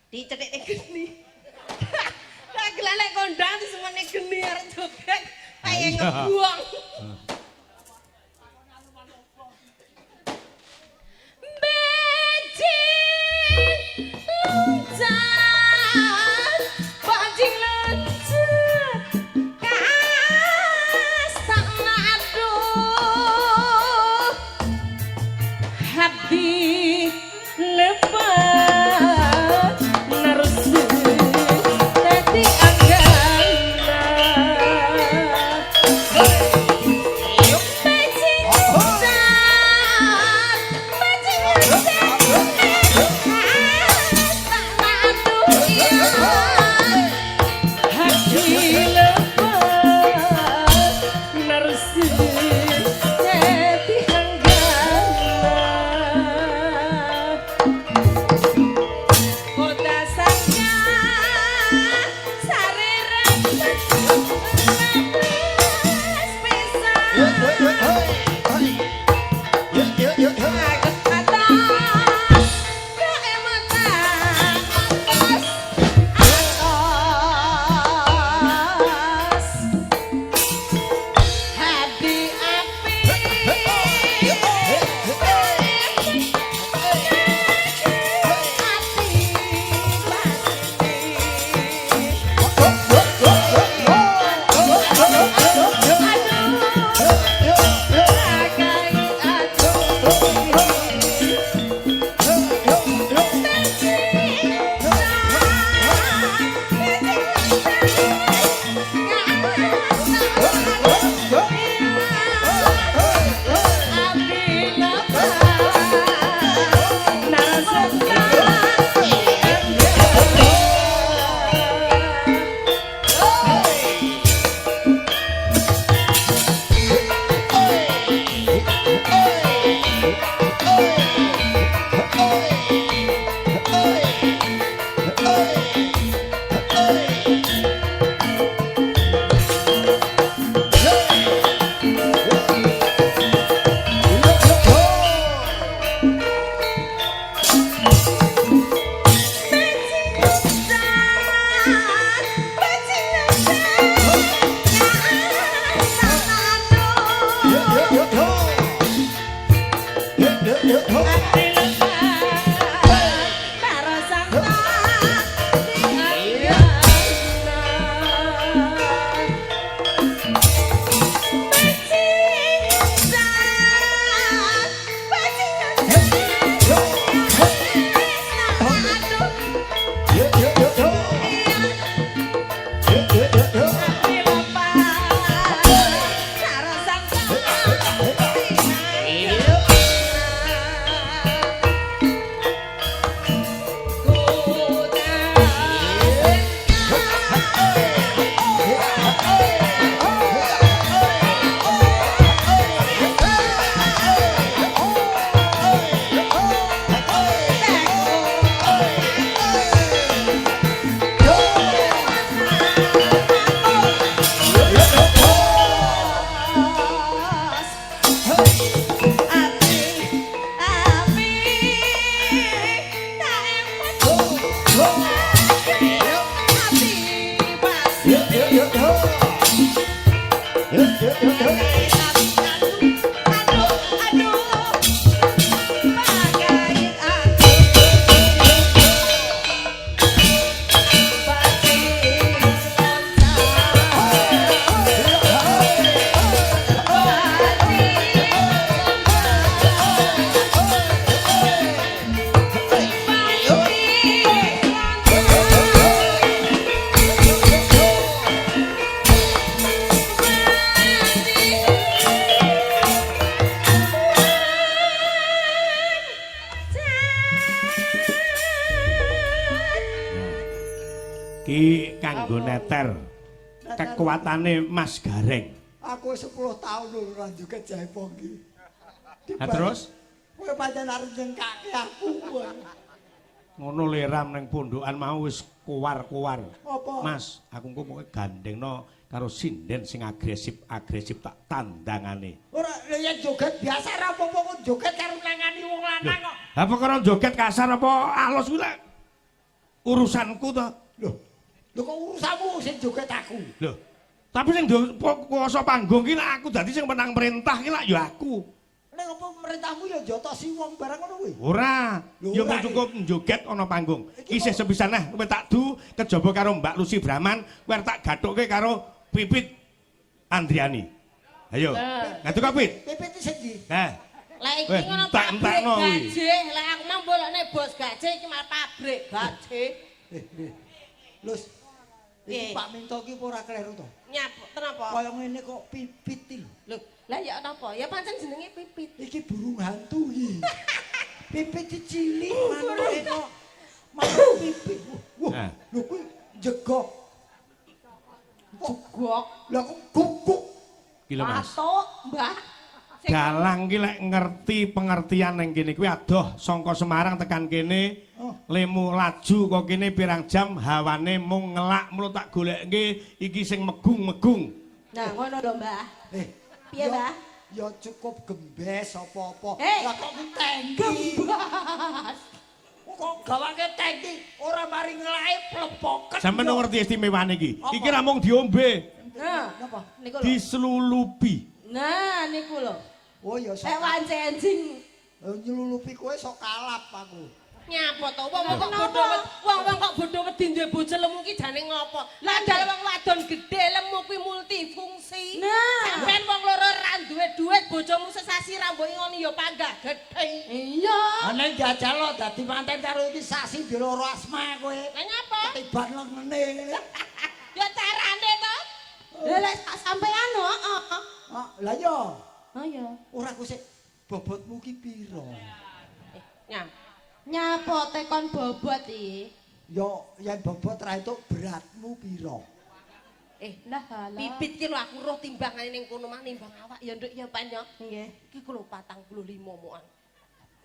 Speaker 3: dicethike geni. Dagelane kondang disemene geni arep joget kaya ngebuang. Bajing loncat
Speaker 1: Ki kanggo neter. Kekuatane Mas Gareng.
Speaker 2: Aku 10 tahun lho ora joget jaipong iki.
Speaker 1: Ha terus
Speaker 2: kowe pancen arep nyengkake aku kowe.
Speaker 1: ngono leram ning pondokan mau wis kuwar-kuwar.
Speaker 2: Apa?
Speaker 1: Mas, aku engko pokoke gandengno karo sinden sing agresif tak tandangane.
Speaker 2: Ora yen joget biasa ora apa-apa kok joget karo nangani wong lanang kok.
Speaker 1: Ha perkara joget kasar apa alus kuwi lek urusanku to.
Speaker 2: Lho kok urusanmu sing joget aku.
Speaker 1: Lho, tapi sing kuwasa panggung ki lek aku dadi sing menang perintah ki lek ya aku.
Speaker 2: Nek apa merintahmu ya jotosi wong barang ngono kuwi.
Speaker 1: Ora,
Speaker 2: Lho,
Speaker 1: ya
Speaker 2: ora,
Speaker 1: mung cukup njoget ana panggung.
Speaker 2: Iki
Speaker 1: Isih sepisan nah kowe tak du kejaba karo Mbak Lucy Brahman, kowe tak gathukke karo Pipit Andriani. Ayo. Ngatu kok Pit?
Speaker 2: Pipit sing ndi?
Speaker 1: Nah.
Speaker 3: Lah iki
Speaker 1: Weh,
Speaker 3: ngono
Speaker 1: entek-entekno
Speaker 3: pabrik
Speaker 1: kuwi.
Speaker 3: gajih. Lah aku mau bolokne bos gajih iki malah pabrik gajih.
Speaker 2: Lus.
Speaker 3: Eh.
Speaker 2: Iki Pak Minto ki ora kleru to.
Speaker 3: Nyap, kenapa?
Speaker 2: Kaya ngene kok Pipit iki.
Speaker 3: Lho, lah ya napa? Ya pancen jenenge Pipit.
Speaker 2: Iki burung hantu iki. Pipit cilik manuk kok. Manuk pipit. Wah, lho kuwi jegok.
Speaker 3: Jegok.
Speaker 2: Lah kok guguk.
Speaker 1: Ki lho Mas.
Speaker 3: Patok, Mbah. Sing
Speaker 1: Dalang ki lek ngerti pengertian ning kene kuwi adoh saka Semarang tekan kene. Lemu laju kok kene pirang jam hawane mung ngelak mulo tak goleke iki sing megung-megung.
Speaker 3: Nah, ngono lho, Mbah. Piye,
Speaker 2: Ya-
Speaker 3: Mbah?
Speaker 2: Ya cukup gembes apa-apa.
Speaker 3: Eh,
Speaker 2: Lah kok tengki.
Speaker 3: Gembas.
Speaker 2: Kok gawake tengki ora mari ngelake plepoket.
Speaker 1: Sampeyan
Speaker 2: ya.
Speaker 1: ngerti istimewane iki.
Speaker 2: Apa?
Speaker 1: Iki ra mung diombe,
Speaker 3: Nah,
Speaker 2: Napa?
Speaker 3: niku lho.
Speaker 1: diselulupi.
Speaker 3: Nah, niku lho.
Speaker 2: Oh ya sok
Speaker 3: Lek wance anjing.
Speaker 2: nyelulupi kowe sok kalap aku.
Speaker 3: Nyapa to? Wong kok bodho wong kok bodho wedi duwe bojo lemu ki jane ngopo? Lah dal wong wadon gedhe lemu kuwi multifungsi. Nah, sampean wong loro ra duwe dhuwit bojomu sesasi ra mbok ngoni ya panggah gedhe. Iya.
Speaker 2: Ane jajal lo dadi manten karo iki sasi di loro asma kowe.
Speaker 3: Lah nyapa?
Speaker 2: Tiban ngene ngene.
Speaker 3: Ya carane to. Lah lek sampean heeh.
Speaker 2: Ah, lah ya.
Speaker 3: Oh ya.
Speaker 2: Ora ku sik bobotmu ki piro?
Speaker 3: Nyap. Nyapa tekon bobot iki?
Speaker 2: Yo yen bobot ra itu beratmu piro?
Speaker 3: Lah halah. Pipit ki lho aku roh timbangane ning kono mah nimbang awak ya nduk ya Pan ya. Nggih. Iki lho 45 moan.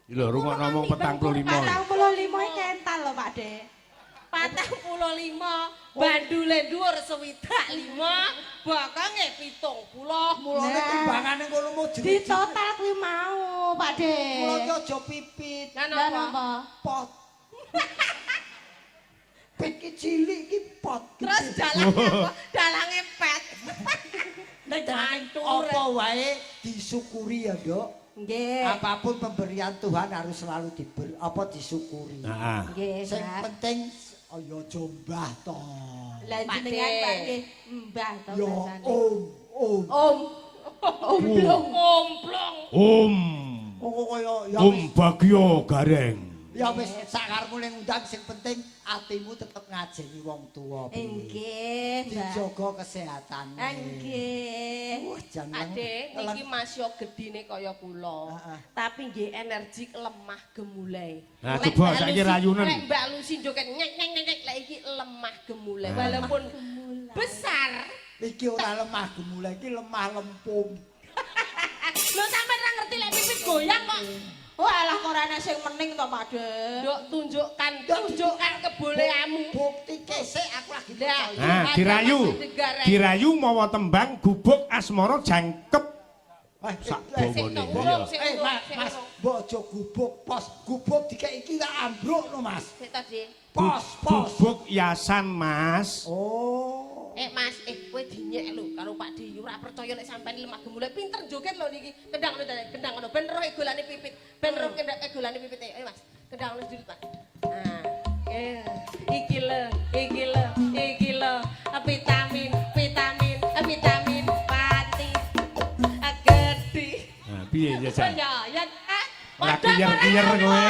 Speaker 1: Lho rungokno ngomong 45.
Speaker 3: 45 iki kental lho Pak De. 45 bandule dhuwur 25 bokonge 70.
Speaker 2: Mulane timbangane ngono mu
Speaker 3: Di
Speaker 2: jenis.
Speaker 3: total kuwi mau Pak De.
Speaker 2: Mulane aja pipit.
Speaker 3: Lah napa?
Speaker 2: Pot. Pit ki cilik ki pot.
Speaker 3: Terus dalange apa? Dalange pet.
Speaker 2: Nek apa wae disyukuri ya, Nduk.
Speaker 3: Nggih.
Speaker 2: Apapun pemberian Tuhan harus selalu disyukuri.
Speaker 1: Heeh.
Speaker 3: Nggih.
Speaker 2: Sing penting ya jombah to.
Speaker 3: Lah jenengan Pak nggih mbah to
Speaker 2: Ya
Speaker 3: biasane.
Speaker 2: om.
Speaker 1: Om.
Speaker 2: Oh kaya ya
Speaker 1: Om
Speaker 2: wis
Speaker 1: Bagyo Gareng.
Speaker 2: ya wis sakarepmu ning undang sing penting atimu tetep ngajeni wong tuwa.
Speaker 3: Nggih, Mbah.
Speaker 2: Dijaga kesehatane.
Speaker 3: Nggih.
Speaker 2: Wah, jangan.
Speaker 3: Ade, niki masya gedine kaya kula.
Speaker 2: Heeh.
Speaker 3: Tapi nggih energik lemah gemulai.
Speaker 1: Nah,
Speaker 3: Lek
Speaker 1: coba
Speaker 3: Mbak
Speaker 1: saiki
Speaker 3: Lucy-
Speaker 1: rayunen.
Speaker 3: Lek Mbak Lucy joget nyek nyek nyek lek iki lemah gemulai. Walaupun besar.
Speaker 2: Iki ora lemah gemulai, iki lemah lempung.
Speaker 3: Lho sampean ora ngerti lek pipit goyang kok. Oh alah kok ora ana sing mening to, Pak De. Nduk tunjukkan kebolehanmu.
Speaker 2: Bukti kesek aku lagi
Speaker 3: Lah,
Speaker 2: percaya.
Speaker 1: Nah, dirayu. Dirayu mawa tembang gubuk asmara jangkep sak
Speaker 3: Sing
Speaker 1: bongone.
Speaker 3: urung,
Speaker 1: Ya.
Speaker 3: sing
Speaker 2: Mas,
Speaker 3: urung,
Speaker 2: Mas, mbok aja gubuk pos. Gubuk dikek iki gak ambruk no, Mas.
Speaker 3: Sik to, Dik.
Speaker 2: Pos.
Speaker 1: Gubuk yasan, Mas.
Speaker 2: Oh.
Speaker 3: Mas, kowe dinyek lho karo Pak Diyu ora percaya nek sampean lemah gemulai pinter joget lho niki. Kendang ngono ben roh golane pipit. Ben roh golane pipit. Ayo Mas, kendang ngono dulu, Mas. Nah, iki lho vitamin pati gedhi.
Speaker 1: Nah, piye ya, Jan?
Speaker 3: Ya.
Speaker 1: Ora kiyer-kiyer kowe.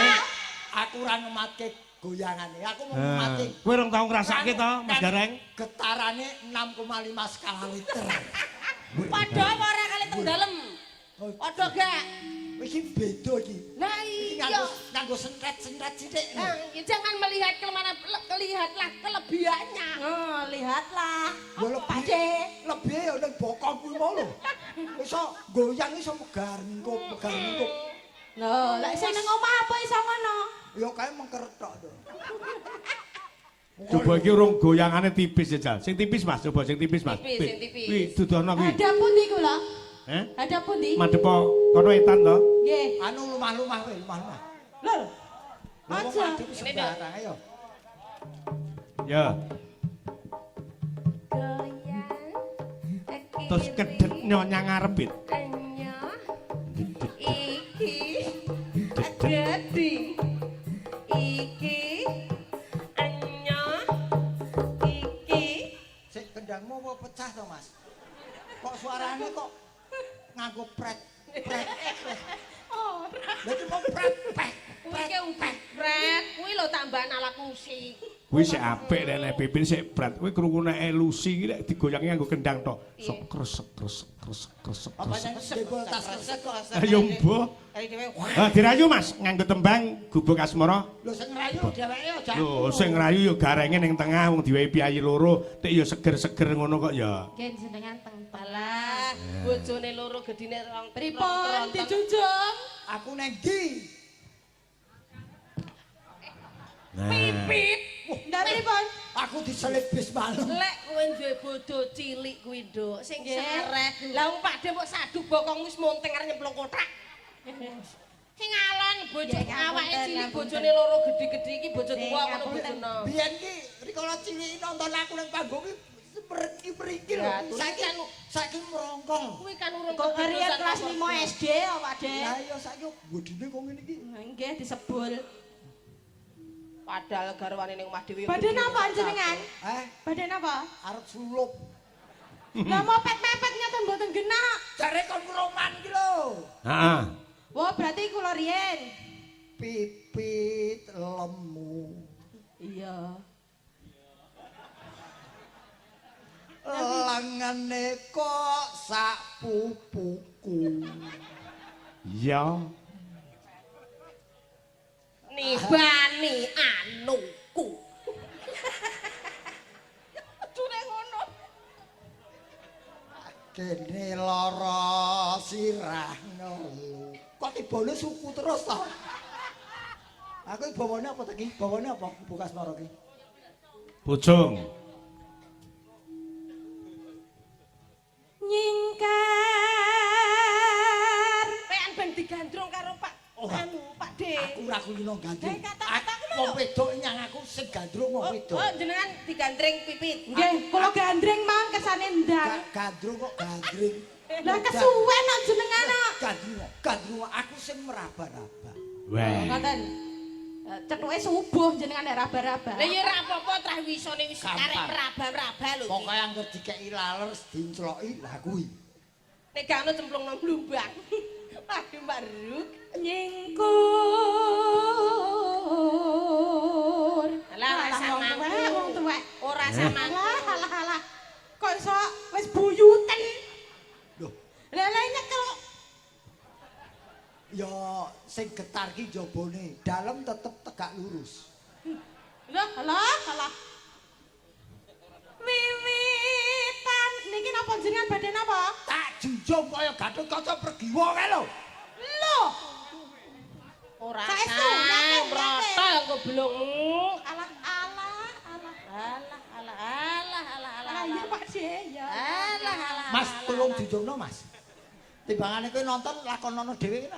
Speaker 2: Aku ora ngematke goyangane. Aku mau
Speaker 1: Nah,
Speaker 2: ngematke
Speaker 1: kowe rong tau ngrasake to, Mas Gareng?
Speaker 2: getarane 6,5 skala liter.
Speaker 3: Padha apa ora kali teng dalem? Padha gak?
Speaker 2: Iki beda iki.
Speaker 3: Lah
Speaker 2: Iki
Speaker 3: iya.
Speaker 2: nganggo sentret-sentret sithik.
Speaker 3: Jangan melihat kelebihannya.
Speaker 4: hebat lah.
Speaker 2: Ya
Speaker 4: Pak De.
Speaker 2: lebih ya ning bokong kuwi mau lho. Iso goyang iso megar ningkup.
Speaker 4: Lho, lek sing nang omah apa iso ngono?
Speaker 2: Ya kae mengkerek tok to.
Speaker 1: Coba iki urung goyangane tipis ya, Jal. Sing tipis Mas, coba sing tipis Mas.
Speaker 3: Tipis, sing tipis.
Speaker 1: Kuwi dudono kuwi.
Speaker 4: Ada pundi kula?
Speaker 1: Heh?
Speaker 4: Ada pundi?
Speaker 1: Madhep kono etan to.
Speaker 4: Nggih.
Speaker 2: Anu lumah-lumah kowe, lumah-lumah.
Speaker 4: Lho.
Speaker 2: Aja
Speaker 4: Aja.
Speaker 2: sembarang ayo.
Speaker 1: Ya.
Speaker 3: Goyang.
Speaker 1: Terus kedet nyonya ngarepit.
Speaker 3: Anyo. Iki. Gedi. Iki. Anyo. Iki.
Speaker 2: Sik kendangmu apa pecah to, Mas? Kok suarane kok nganggo pret.
Speaker 4: Oh,
Speaker 2: Berarti mau pret.
Speaker 3: Kuwi ke upret. Kuwi lho tambahan alat musik.
Speaker 1: Kuwi sik apik nek Pipin sik brat. Kuwi krungune Lucy iki nek digoyangi nganggo kendang tok. Sok kresek.
Speaker 2: Apa yang jebol tas kresek kok.
Speaker 1: Ayo mbah.
Speaker 3: Kali dhewe.
Speaker 1: Ah dirayu Mas nganggo tembang gubuk asmara.
Speaker 2: Lho sing ngerayu dheweke aja.
Speaker 1: Lho sing ngerayu ya garenge ning tengah wong diwehi piyayi loro, tik ya seger-seger ngono kok ya.
Speaker 4: nggih jenengan teng
Speaker 3: Balah, bojone loro gedine rong.
Speaker 4: pripun dijunjung?
Speaker 2: Aku neng ndi?
Speaker 3: Pipit.
Speaker 4: Ndak pripun?
Speaker 2: Aku diselip bis malam.
Speaker 3: Lek kowe duwe bodo cilik kuwi, Nduk, sing
Speaker 4: Nggih.
Speaker 3: sereh. Lah wong Pakde mbok sadu bokong wis monting arep nyemplung kotak. Sing alon bojo
Speaker 4: Nggih, ngapunten,
Speaker 3: awake cilik
Speaker 4: ngapunten.
Speaker 3: bojone loro gede-gede iki bojo
Speaker 4: Nggih,
Speaker 3: tuwa ngono
Speaker 4: ngapunten.
Speaker 3: bojono.
Speaker 2: Biyen ki rikala cilik nonton aku nang panggung ki periki lho.
Speaker 3: Ya, tulis
Speaker 2: Saiki
Speaker 3: kan-
Speaker 2: saiki merongkol.
Speaker 3: Kuwi kan urung
Speaker 4: Kok ngerian
Speaker 3: keputusan
Speaker 4: kelas
Speaker 3: apa.
Speaker 4: 5 SD ya, Pak De?
Speaker 2: Lah iya saiki bodine kok ngene iki.
Speaker 4: Nggih disebul.
Speaker 3: Padahal garwane ning omah dhewe.
Speaker 4: Badan apa jenengan?
Speaker 2: Eh,
Speaker 4: Badan apa?
Speaker 2: arep sulup.
Speaker 4: Lah mau pet-pepet nyata mboten genah.
Speaker 2: Jare kon roman ki lho.
Speaker 1: Heeh.
Speaker 4: Wah, berarti kula riyen.
Speaker 2: Pipit lemu.
Speaker 4: Iya.
Speaker 2: Langane kok sak pupuku.
Speaker 1: Ya.
Speaker 3: Nibani anuku. Dune ngono.
Speaker 2: Kene lara sirah ngelu. Kok tibane suku terus to? Aku iki bawane apa to iki? Bawane apa bukas maro iki?
Speaker 1: Bojong.
Speaker 4: Nyingkar.
Speaker 3: Pekan ben digandrung karo Pak anu Pak De.
Speaker 2: Aku ora kulino gandrung.
Speaker 3: Eh, kata-kata aku lho.
Speaker 2: Wong wedok nyang aku sing gandrung wong wedok.
Speaker 3: Oh, jenengan digandreng Pipit.
Speaker 4: Nggih, kula gandreng mawon kesane ndang.
Speaker 2: Gandrung kok gandring.
Speaker 4: Lah kesuwen kok jenengan kok.
Speaker 2: Gandrung aku sing meraba-raba.
Speaker 1: Weh.
Speaker 4: Ngoten. Cetuke subuh jenengan nek raba-raba.
Speaker 3: Lah ya ora apa-apa trah wisone wis
Speaker 2: Gampang.
Speaker 3: karek meraba-raba lho.
Speaker 2: Pokoke anggere dikeki laler dincloki lah kuwi.
Speaker 3: Nek gak ono cemplung nang blumbang. Aduh Mbak Ruk.
Speaker 4: Nyingkur.
Speaker 3: Alah, ora samaku.
Speaker 4: Wong tuwek.
Speaker 3: Ora samaku.
Speaker 4: Alah. Kok iso wis buyuten.
Speaker 2: Loh,
Speaker 4: Lah nyekel.
Speaker 2: ya sing getar ki jabone, dalem tetep tegak lurus.
Speaker 4: Alah. Wiwitan niki napa jenengan badhe napa?
Speaker 2: Tak junjung kaya Gatot Kaca Pergiwa kae lho.
Speaker 4: Lho,
Speaker 3: Ora
Speaker 4: Saestu,
Speaker 3: sah,
Speaker 4: yakin,
Speaker 3: mroto engko blungmu.
Speaker 4: alah.
Speaker 3: Alah.
Speaker 4: Ayo Pak De ya.
Speaker 3: Alah.
Speaker 2: Mas, tolong junjungno, Mas. Timbangane kowe nonton lakonono dhewe kena.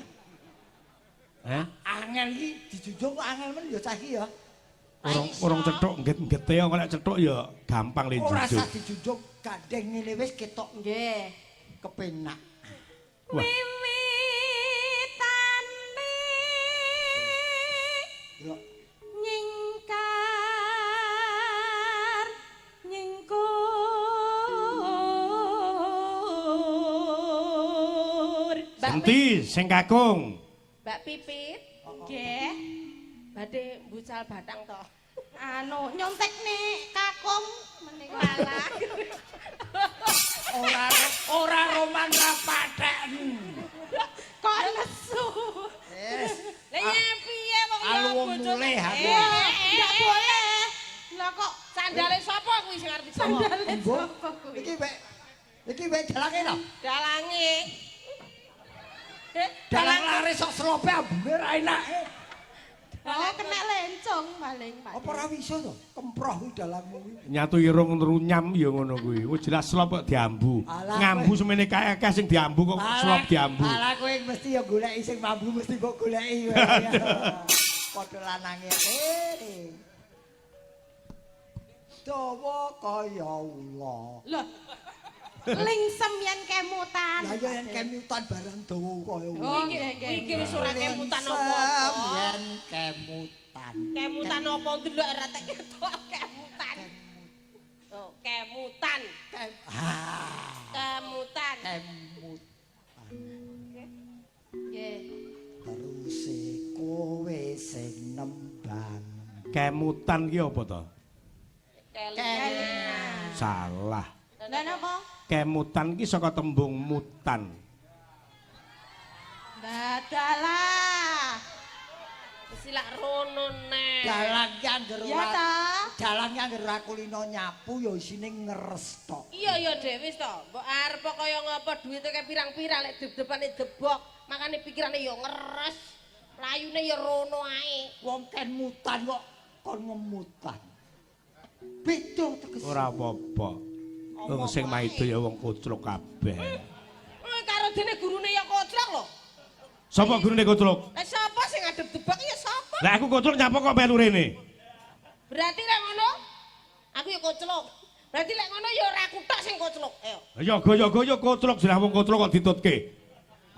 Speaker 1: Heh.
Speaker 2: Angel iki dijunjung kok angel men ya cah iki ya.
Speaker 1: Urung cethuk ngget-ngete kok nek cethuk ya gampang le
Speaker 2: Ora
Speaker 1: njujug.
Speaker 2: usah dijunjung gandeng ngene wis ketok
Speaker 4: Nggih.
Speaker 2: kepenak.
Speaker 1: Wah.
Speaker 4: Wiwitane
Speaker 2: Yo,
Speaker 4: nyingkur.
Speaker 1: Senti sing kakung.
Speaker 3: Mbak Pipit,
Speaker 4: Nggih.
Speaker 3: badhe mbucal batang to.
Speaker 4: Anu nyontekne kakung menika.
Speaker 3: Walah.
Speaker 2: ora roman ra pathek.
Speaker 4: Kok lesu.
Speaker 2: Wis.
Speaker 3: Lah ya piye wong ya
Speaker 2: Alu wong
Speaker 3: bojone.
Speaker 2: mulih aku.
Speaker 4: Enggak boleh. Lah kok
Speaker 3: Sandale sapa kuwi sing arep digawa?
Speaker 4: Sandale
Speaker 2: Mbok,
Speaker 4: sapa kuwi?
Speaker 2: Iki wek dalange to.
Speaker 3: Dalange.
Speaker 2: Dalang lare sok selope ambune ra enake.
Speaker 4: Oh, kena lencong maling.
Speaker 2: Apa ora bisa to? Kemproh kuwi dalangmu kuwi.
Speaker 1: Nyatu irung runyam ya ngono kuwi. Wis jelas slop kok diambu.
Speaker 2: Alah,
Speaker 1: Ngambu semene kae akeh sing diambu kok slop diambu.
Speaker 2: Alah kowe mesti ya goleki sing mambu mesti mbok goleki kowe. Padha lanange. Dawa kaya ula.
Speaker 4: Loh. Lingsem yen kemutan.
Speaker 2: Lah ya yen kemutan barang dawa kaya ula.
Speaker 4: Oh, nggih nggih.
Speaker 3: Iki wis ora kemutan apa.
Speaker 2: Yen kemutan.
Speaker 3: Kemutan apa ndelok ora tak ketok kemutan. Oh, kemutan. Kemutan.
Speaker 2: Kemutan.
Speaker 4: Nggih.
Speaker 2: Terus kowe sing nembang.
Speaker 1: Kemutan ki apa to?
Speaker 3: Kelingan.
Speaker 1: Salah.
Speaker 4: Lah napa?
Speaker 1: Kemutan ki saka tembung mutan.
Speaker 4: Dadalah.
Speaker 3: Silak rono nek.
Speaker 2: Dalang ki anggere
Speaker 4: Ya ta?
Speaker 2: dalang ki anggere kulino nyapu ya isine ngeres tok.
Speaker 3: Iya ya Dek wis to. Mbok arep kaya ngapa duwite kae pirang-pirang lek dep-depane debok, makane pikirane ya ngeres. Layune ya rono ae.
Speaker 2: Wong ken mutan kok kon ngemutan. Beda tegese.
Speaker 1: Ora apa-apa. Wong sing maido ya wong kucluk kabeh.
Speaker 3: Karo dene gurune ya koclok lho.
Speaker 1: Sapa gurune kucluk?
Speaker 3: Lah sapa sing ngadep debok ya sapa?
Speaker 1: Lah aku kucluk nyapa kok melu rene?
Speaker 3: Berarti lek ngono aku ya koclok. Berarti lek ngono ya ora aku tok sing koclok. Ayo.
Speaker 1: Yoga-yoga kucluk jeneng wong kucluk kok ditutke.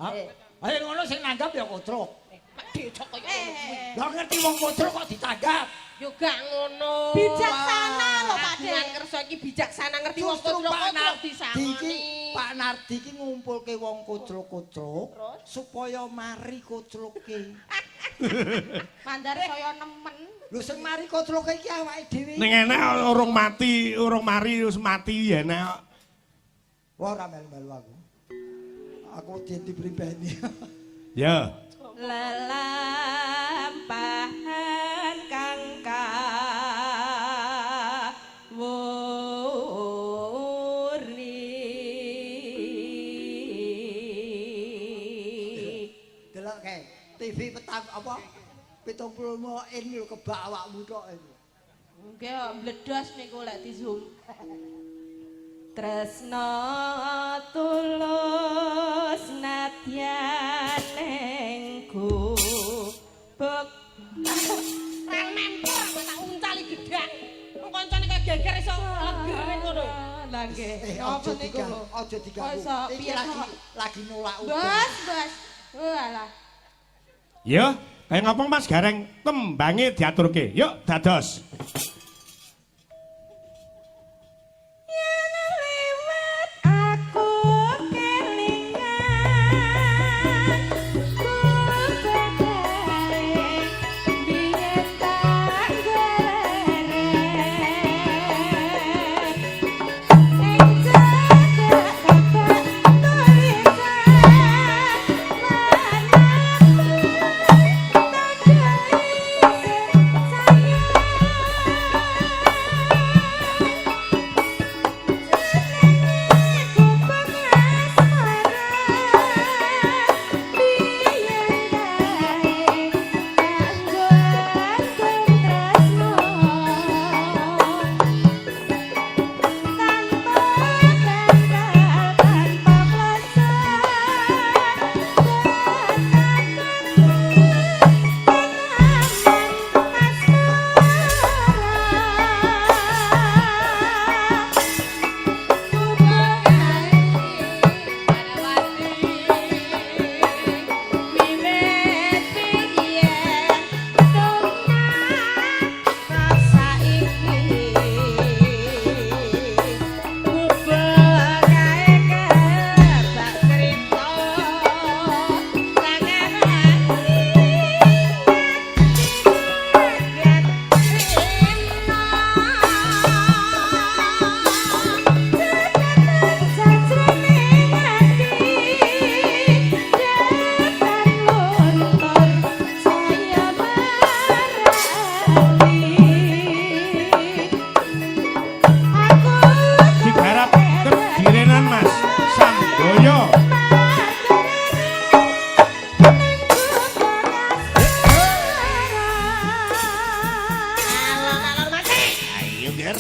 Speaker 2: Ayo ngono sing nanggap ya kotrok.
Speaker 3: Pak Dicok kaya ngono kuwi.
Speaker 2: Lah ngerti wong kotrok kok ditanggap.
Speaker 3: Yo gak ngono.
Speaker 4: Bijaksana lho Pak
Speaker 3: Dengan
Speaker 4: Dek.
Speaker 3: kersa iki bijaksana ngerti wong
Speaker 2: Justru
Speaker 3: koclok
Speaker 2: Pak
Speaker 3: koclok
Speaker 2: Nardi
Speaker 3: disangoni.
Speaker 2: iki Pak Nardi iki ngumpulke wong koclok-koclok supaya mari kocloke.
Speaker 4: Mandare saya nemen.
Speaker 2: Lho sing mari kocloke iki awake dhewe.
Speaker 1: Ning enek urung mati, urung mari wis mati ya enek.
Speaker 2: Wah ora melu-melu aku. Aku dadi pribadi.
Speaker 1: Ya.
Speaker 4: Lelampahan kang kawurni.
Speaker 2: Delok kae, TV petang apa? 70 in lho kebak awakmu tok iki.
Speaker 4: Nggih, mbledos niku lek di zoom. Tresna tulus nadyan engku bek
Speaker 3: Rang mempor tak uncali gedang. Wong kancane kaya geger iso legere ngono.
Speaker 4: Lah nggih.
Speaker 2: Aja diganggu, aja diganggu.
Speaker 4: Iso
Speaker 2: Iki
Speaker 4: piye
Speaker 2: lagi nolak
Speaker 4: Bos, bos. Walah.
Speaker 1: Ya, kaya ngapa Mas Gareng tembange diaturke. Yuk dados.
Speaker 4: Yen liwat aku kelingan kuwedare biyen tak gerere ing cedhak bapak tulisan manakku tandai sing sayang
Speaker 1: ayo Ger.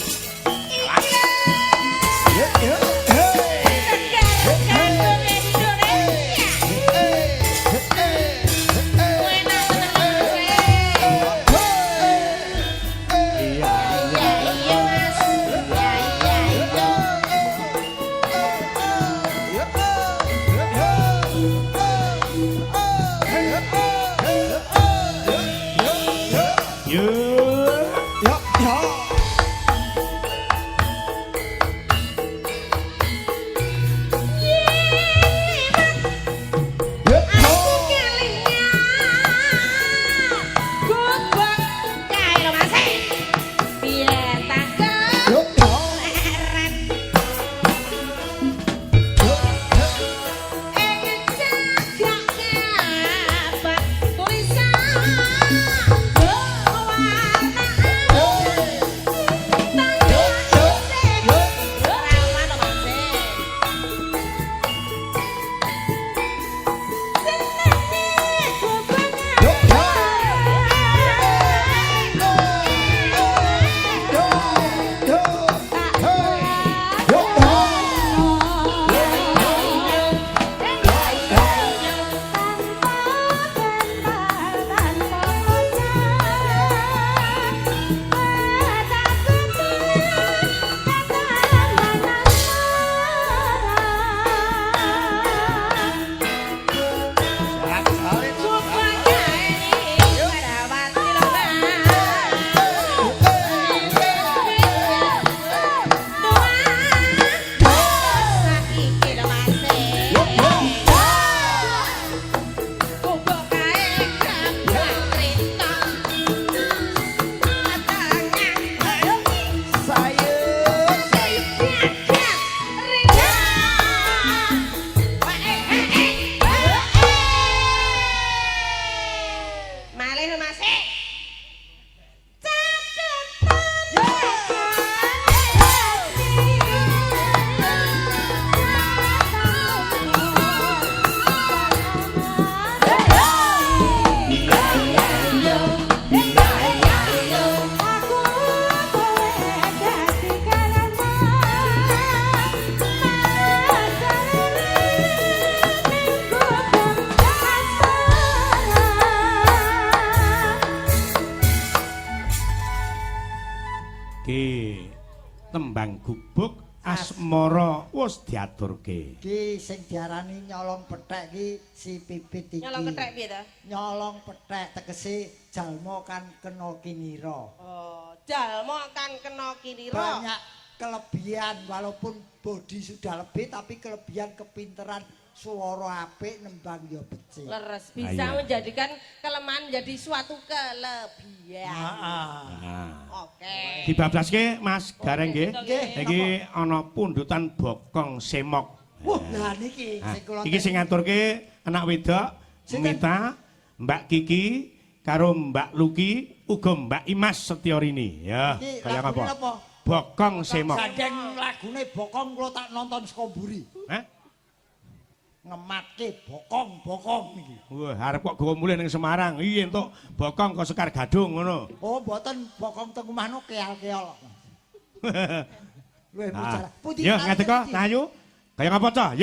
Speaker 1: Tembang gubuk asmara wis diaturke.
Speaker 2: Ki sing diarani nyolong pethek ki si Pipit iki.
Speaker 3: Nyolong pethek piye ta?
Speaker 2: Nyolong pethek tegese jalma kan kena kinira.
Speaker 3: Oh, jalma kan kena kinira.
Speaker 2: Banyak kelebihan walaupun bodi sudah lebih tapi kelebihan kepinteran suara apik nembang ya becik.
Speaker 3: Leres bisa menjadikan kelemahan menjadi suatu kelebihan. Oke.
Speaker 1: Dibablaske Mas Gareng nggih.
Speaker 2: Nggih.
Speaker 1: Iki ana pundutan bokong semok.
Speaker 2: Wah, lah niki sing kula
Speaker 1: Iki sing ngaturke anak wedok Mita, Mbak Kiki karo Mbak Luki uga Mbak Imas Setyorini ya. Kaya apa? Bokong semok.
Speaker 2: Gandeng lagune bokong kula tak nonton saka mburi.
Speaker 1: Hah?
Speaker 2: Ngematke bokong-bokong iki.
Speaker 1: Wah, arep kok gawa mulih ning Semarang. Iya entuk bokong kok Sekar Gadung ngono.
Speaker 2: Oh, mboten bokong teng omahno keal-keol. Luwih bicara.
Speaker 1: Yo ngateko, nah ayo. Kaya ngapa, Cah? Yo.